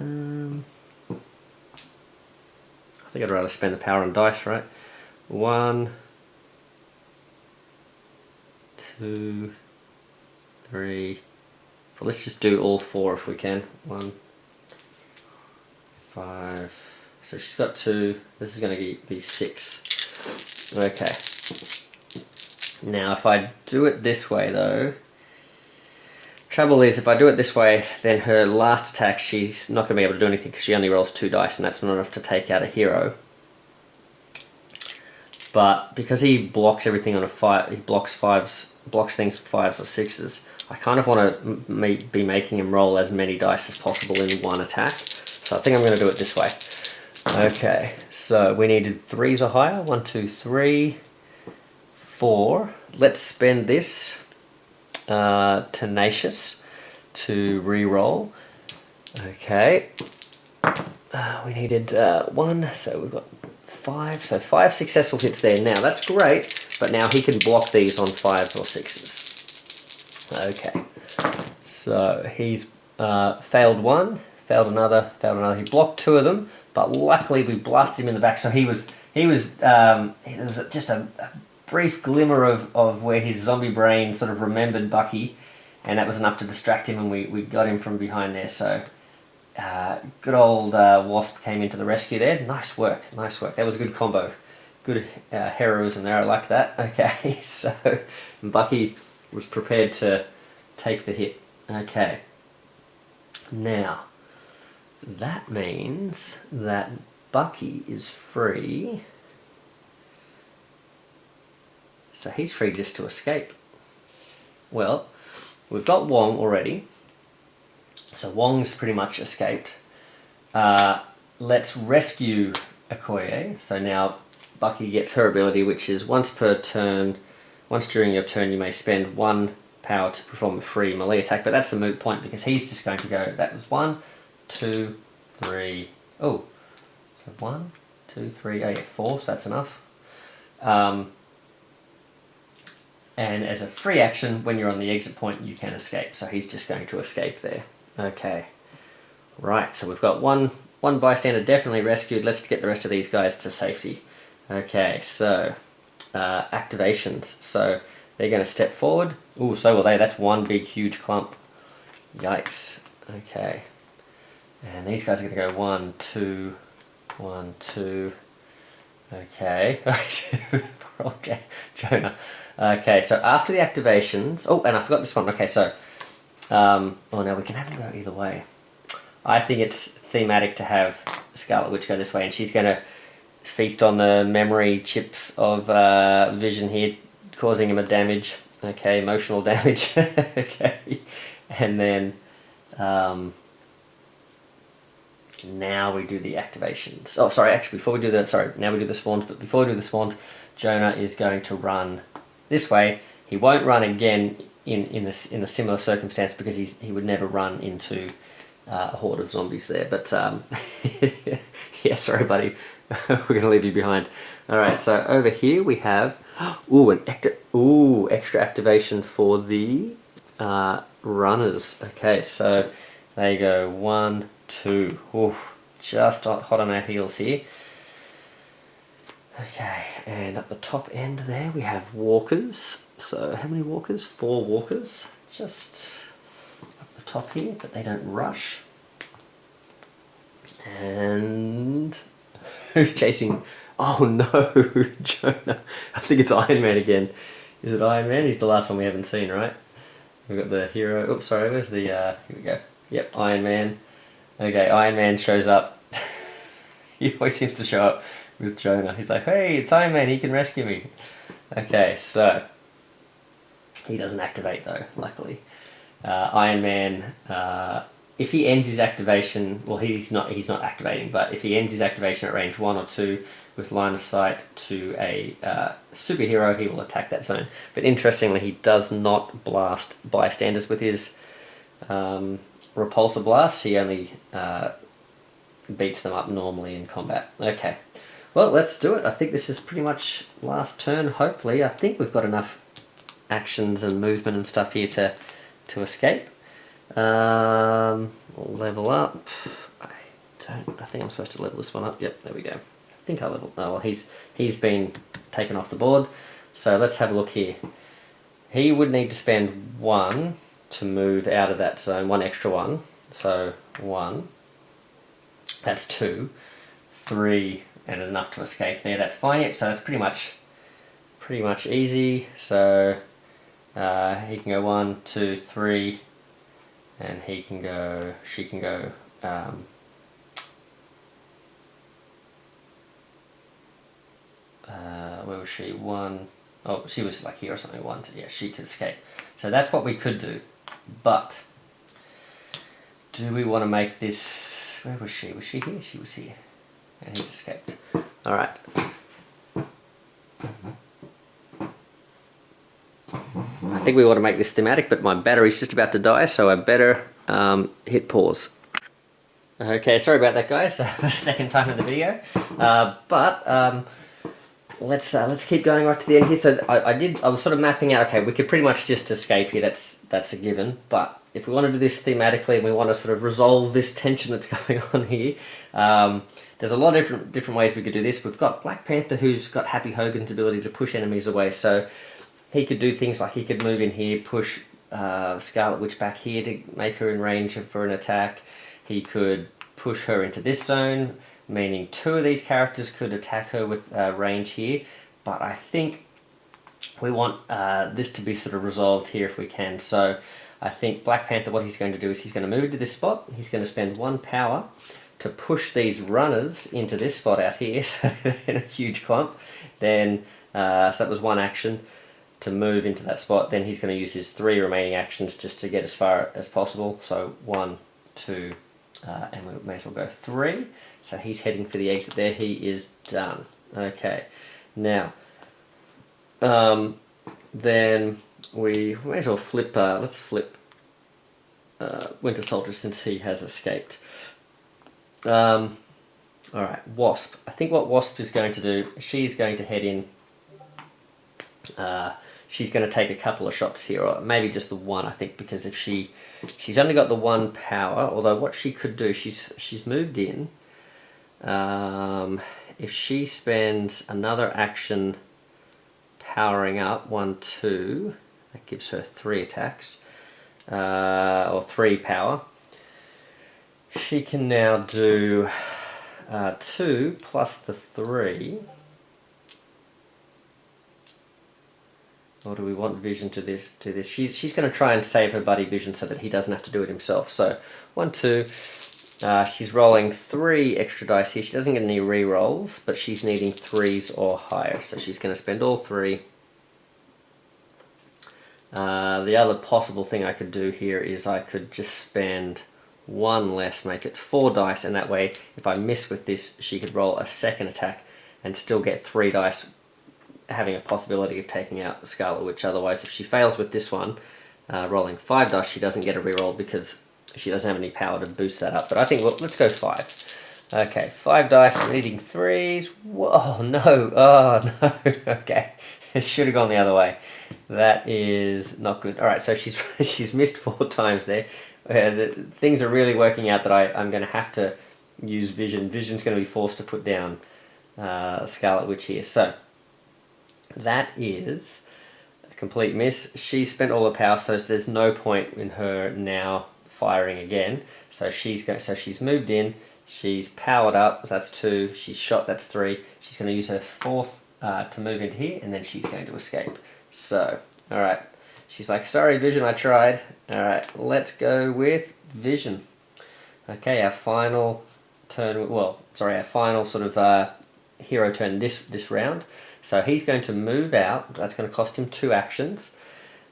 think I'd rather spend the power on dice, right? 1, 2, 3. Well, let's just do all 4 if we can. 1, 5. So she's got 2. This is going to be 6. Okay. Now, if I do it this way, though, trouble is, if I do it this way, then her last attack, she's not going to be able to do anything because she only rolls 2 dice, and that's not enough to take out a hero. but because he blocks everything on a 5, he blocks things for 5s or 6s. I kind of want to be making him roll as many dice as possible in one attack. So I think I'm going to do it this way. Okay, so we needed 3s or higher. 1, 2, 3, 4. Let's spend this Tenacious to re-roll. Okay. We needed 1, so we've got 5. So 5 successful hits there. Now that's great, but now he can block these on 5s or 6s. Okay, so he's failed 1, failed another, failed another. He blocked 2 of them, but luckily we blasted him in the back. So there was just a brief glimmer of where his zombie brain sort of remembered Bucky, and that was enough to distract him, and we got him from behind there. So good old Wasp came into the rescue there. Nice work, nice work. That was a good combo. Good heroism there, I like that. Okay, so Bucky was prepared to take the hit. Okay. Now, that means that Bucky is free. So he's free just to escape. Well, we've got Wong already. So Wong's pretty much escaped. Let's rescue Okoye. So now Bucky gets her ability, which is once per turn. Once during your turn, you may spend 1 power to perform a free melee attack, but that's a moot point because he's just going to go. That was 1, 2, 3. Oh, so 1, 2, 3. Oh yeah, 4. So that's enough. And as a free action, when you're on the exit point, you can escape. So he's just going to escape there. Okay. Right. So we've got one bystander definitely rescued. Let's get the rest of these guys to safety. Okay. So. Activations. So they're going to step forward. Ooh, so will they. That's one big, huge clump. Yikes. Okay. And these guys are going to go 1, 2, 1, 2. Okay. Okay. Jonah. Okay, so after the activations... Oh, and I forgot this one. Okay, so... oh, now we can have them go either way. I think it's thematic to have Scarlet Witch go this way, and she's going to feast on the memory chips of Vision here, causing him a damage. Okay, emotional damage. Okay, and then now we do the activations. Oh, sorry, actually, before we do that, sorry, now we do the spawns, but before we do the spawns, Jonah is going to run this way. He won't run again in a similar circumstance because he would never run into a horde of zombies there. But yeah, sorry, buddy. We're going to leave you behind. Alright, so over here we have extra activation for the runners. Okay, so they go 1, 2. Ooh, just hot on our heels here. Okay, and at the top end there we have walkers. So how many walkers? 4 walkers. Just up the top here, but they don't rush. And who's chasing? Oh no, Jonah. I think it's Iron Man again. Is it Iron Man? He's the last one we haven't seen, right? We've got the hero. Oops, sorry, where's the... here we go. Yep, Iron Man. Okay, Iron Man shows up. He always seems to show up with Jonah. He's like, hey, it's Iron Man, he can rescue me. Okay, so... he doesn't activate though, luckily. Iron Man... if he ends his activation, well, he's not activating, but if he ends his activation at range 1 or 2 with line of sight to a superhero, he will attack that zone. But interestingly, he does not blast bystanders with his repulsor blast. He only beats them up normally in combat. Okay, well, let's do it. I think this is pretty much last turn, hopefully. I think we've got enough actions and movement and stuff here to escape. We'll level up. I think I'm supposed to level this one up. Yep, there we go. I think I leveled. Oh well, he's been taken off the board. So let's have a look here. He would need to spend 1 to move out of that zone, 1 extra 1. So 1. That's 2, 3, and enough to escape there. That's fine. Yep. So that's pretty much easy. So he can go 1, 2, 3. And she can go, where was she? 1. Oh, she was like here or something. 1, 2. Yeah, she could escape. So that's what we could do. But do we want to make this? Where was she? Was she here? She was here, and he's escaped. All right. I think we want to make this thematic, but my battery's just about to die, so I better hit pause. Okay, sorry about that, guys. For the second time in the video, let's keep going right to the end here. So I was sort of mapping out. Okay, we could pretty much just escape here. That's a given. But if we want to do this thematically and we want to sort of resolve this tension that's going on here, there's a lot of different ways we could do this. We've got Black Panther, who's got Happy Hogan's ability to push enemies away. So he could do things like he could move in here, push Scarlet Witch back here to make her in range for an attack. He could push her into this zone, meaning 2 of these characters could attack her with range here. But I think we want this to be sort of resolved here if we can. So I think Black Panther, what he's going to do is he's going to move to this spot. He's going to spend 1 power to push these runners into this spot out here, so they're in a huge clump. Then, so that was 1 action to move into that spot. Then he's going to use his 3 remaining actions just to get as far as possible. So 1, 2, and we may as well go 3. So he's heading for the exit there. He is done. Okay, now then we may as well flip. Let's flip Winter Soldier since he has escaped. All right, Wasp. I think what Wasp is going to do, she's going to head in. She's going to take a couple of shots here, or maybe just the 1, I think, because if she's only got the 1 power, although what she could do, she's moved in. If she spends another action powering up, 1, 2, that gives her 3 attacks, or 3 power. She can now do 2 plus the 3. Or do we want Vision to this? She's going to try and save her buddy Vision so that he doesn't have to do it himself. So 1, 2. She's rolling 3 extra dice here. She doesn't get any re-rolls, but she's needing 3s or higher. So she's going to spend all 3. The other possible thing I could do here is I could just spend 1 less, make it 4 dice, and that way if I miss with this, she could roll a second attack and still get 3 dice, having a possibility of taking out Scarlet Witch. Otherwise, if she fails with this one, rolling 5 dice, she doesn't get a reroll because she doesn't have any power to boost that up. But I think, well, let's go 5. Okay, 5 dice, needing 3s. Whoa, no, oh no, okay. It should have gone the other way. That is not good. All right, so she's missed 4 times there. Things are really working out that I'm going to have to use Vision. Vision's going to be forced to put down Scarlet Witch here. So that is a complete miss. She spent all her power, so there's no point in her now firing again. So she's moved in. She's powered up. So that's 2. She's shot. That's 3. She's going to use her 4th to move into here, and then she's going to escape. So, all right. She's like, sorry, Vision, I tried. All right, let's go with Vision. Okay, our final turn. Well, sorry, our final sort of hero turn this round. So he's going to move out. That's going to cost him 2 actions.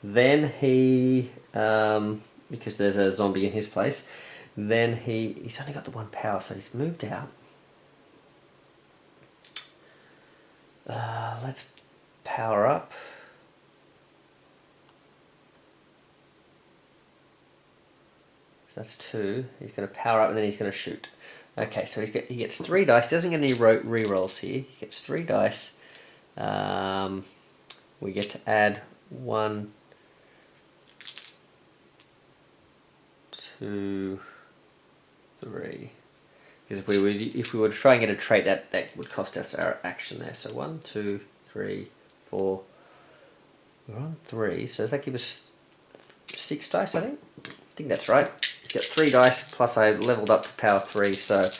Then he, because there's a zombie in his place, then he's only got the 1 power, so he's moved out. Let's power up. So that's 2. He's going to power up and then he's going to shoot. Okay, so he gets 3 dice. Doesn't get any re-rolls here. He gets 3 dice. We get to add 1, 2, 3. Because if we were to try and get a trait, that would cost us our action there. So 1, 2, 3, 4. We're on 3. So does that give us 6 dice? I think that's right. He's got 3 dice plus I leveled up to power 3. So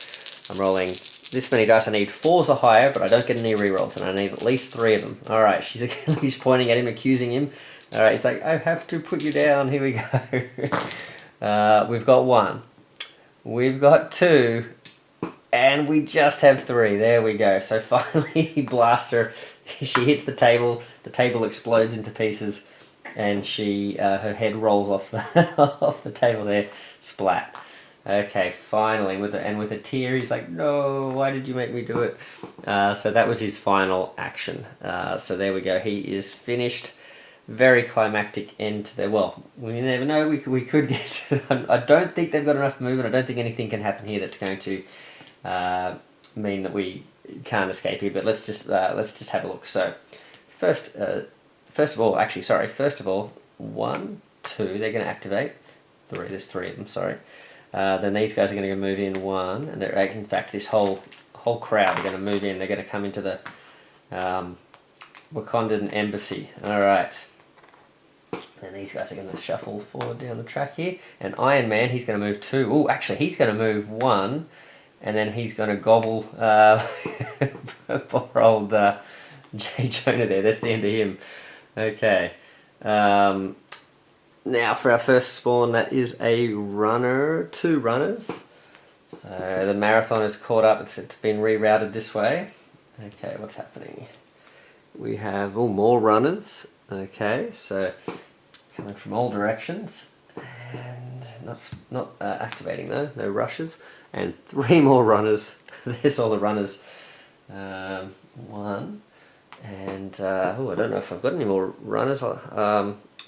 I'm rolling this many dice. I need 4s or higher, but I don't get any rerolls, and I need at least 3 of them. All right, she's pointing at him, accusing him. All right, he's like, I have to put you down. Here we go. We've got 1. We've got 2. And we just have 3. There we go. So finally he blasts her. she hits the table explodes into pieces, and her head rolls off the off the table there, splat. Okay, finally, with a tear, he's like, "No, why did you make me do it?" So that was his final action. So there we go. He is finished. Very climactic end to there. Well, we never know. We could get. I don't think they've got enough movement. I don't think anything can happen here that's going to mean that we can't escape here. But let's just have a look. So first of all, 1, 2. They're going to activate. 3. There's 3 of them. Sorry. Then these guys are going to move in 1, and they're in fact this whole crowd are going to move in. They're going to come into the Wakandan embassy. All right. And these guys are going to shuffle forward down the track here. And Iron Man, he's going to move 2. Oh, actually, he's going to move 1, and then he's going to gobble poor old J. Jonah there. That's the end of him. Okay. Now for our first spawn, that is a runner, 2 runners. So the marathon is caught up. It's been rerouted this way. Okay, what's happening? We have more runners. Okay, so coming from all directions, and not activating though. No rushes, and 3 more runners. There's all the runners. 1, and I don't know if I've got any more runners.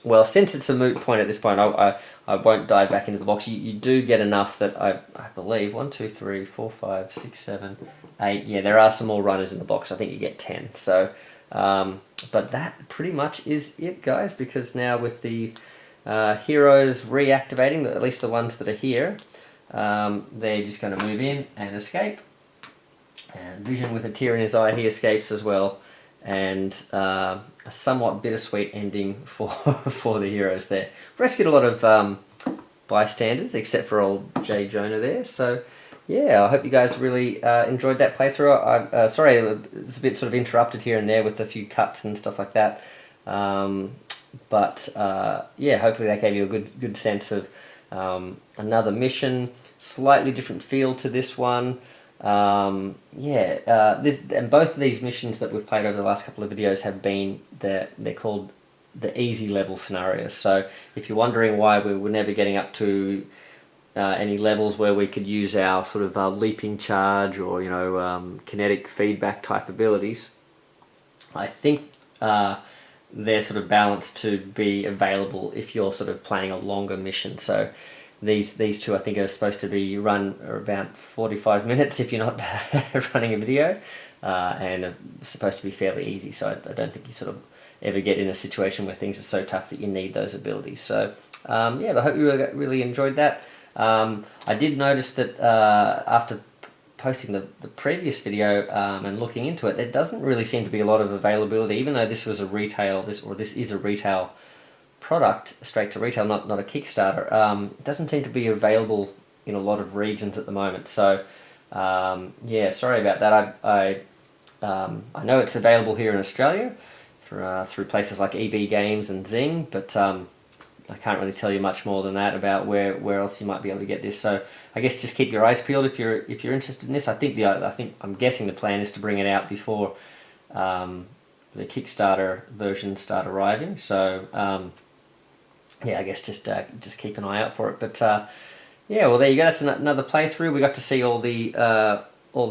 Well, since it's a moot point at this point, I won't dive back into the box. You do get enough that I believe 1, 2, 3, 4, 5, 6, 7, 8. Yeah, there are some more runners in the box. I think you get 10. So, but that pretty much is it, guys. Because now with the heroes reactivating, at least the ones that are here, they're just going to move in and escape. And Vision with a tear in his eye, he escapes as well. And a somewhat bittersweet ending for the heroes there. Rescued a lot of bystanders, except for old J. Jonah there. So yeah, I hope you guys really enjoyed that playthrough. Sorry, it was a bit sort of interrupted here and there with a few cuts and stuff like that. But yeah, hopefully that gave you a good sense of another mission, slightly different feel to this one. And both of these missions that we've played over the last couple of videos have been they're called the easy level scenarios. So if you're wondering why we were never getting up to any levels where we could use our sort of leaping charge or kinetic feedback type abilities, I think they're sort of balanced to be available if you're sort of playing a longer mission. So these 2 I think are supposed to be run about 45 minutes if you're not running a video, and are supposed to be fairly easy. So I don't think you sort of ever get in a situation where things are so tough that you need those abilities. So yeah, I hope you really enjoyed that. I did notice that after posting the previous video and looking into it, there doesn't really seem to be a lot of availability, even though this was a retail, this is a retail product, straight to retail, not a Kickstarter. It doesn't seem to be available in a lot of regions at the moment. So yeah, sorry about that. I know it's available here in Australia through places like EB Games and Zing, but I can't really tell you much more than that about where else you might be able to get this. So I guess just keep your eyes peeled if you're interested in this. I'm guessing the plan is to bring it out before the Kickstarter versions start arriving. So yeah, I guess just keep an eye out for it. But yeah, well, there you go. That's another playthrough. We got to see all the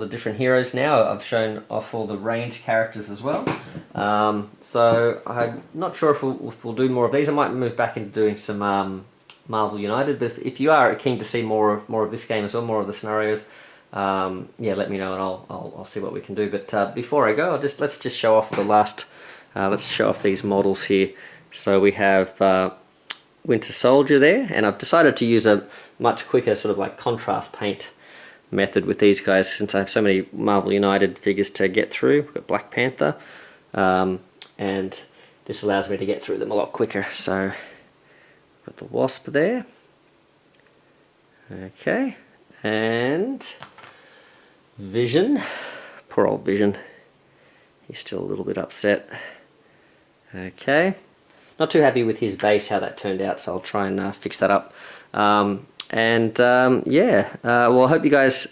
different heroes now. I've shown off all the range characters as well. So I'm not sure if we'll do more of these. I might move back into doing some Marvel United. But if you are keen to see more of this game as well, more of the scenarios, yeah, let me know and I'll see what we can do. But before I go, let's just show off the last. Let's show off these models here. So we have Winter Soldier there, and I've decided to use a much quicker sort of like contrast paint method with these guys since I have so many Marvel United figures to get through. We've got Black Panther, and this allows me to get through them a lot quicker. So got the Wasp there, okay, and Vision. Poor old Vision, he's still a little bit upset. Okay, not too happy with his base, how that turned out, so I'll try and fix that up. Yeah, well, I hope you guys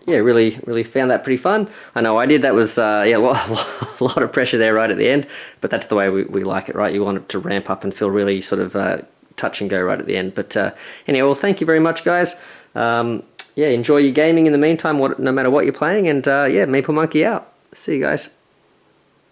yeah, really found that pretty fun. I know I did. That was yeah, a lot of pressure there right at the end, but that's the way we like it, right? You want it to ramp up and feel really sort of touch and go right at the end. But anyway, well, thank you very much, guys. Yeah, enjoy your gaming in the meantime, no matter what you're playing, and yeah, Maple Monkey out. See you guys.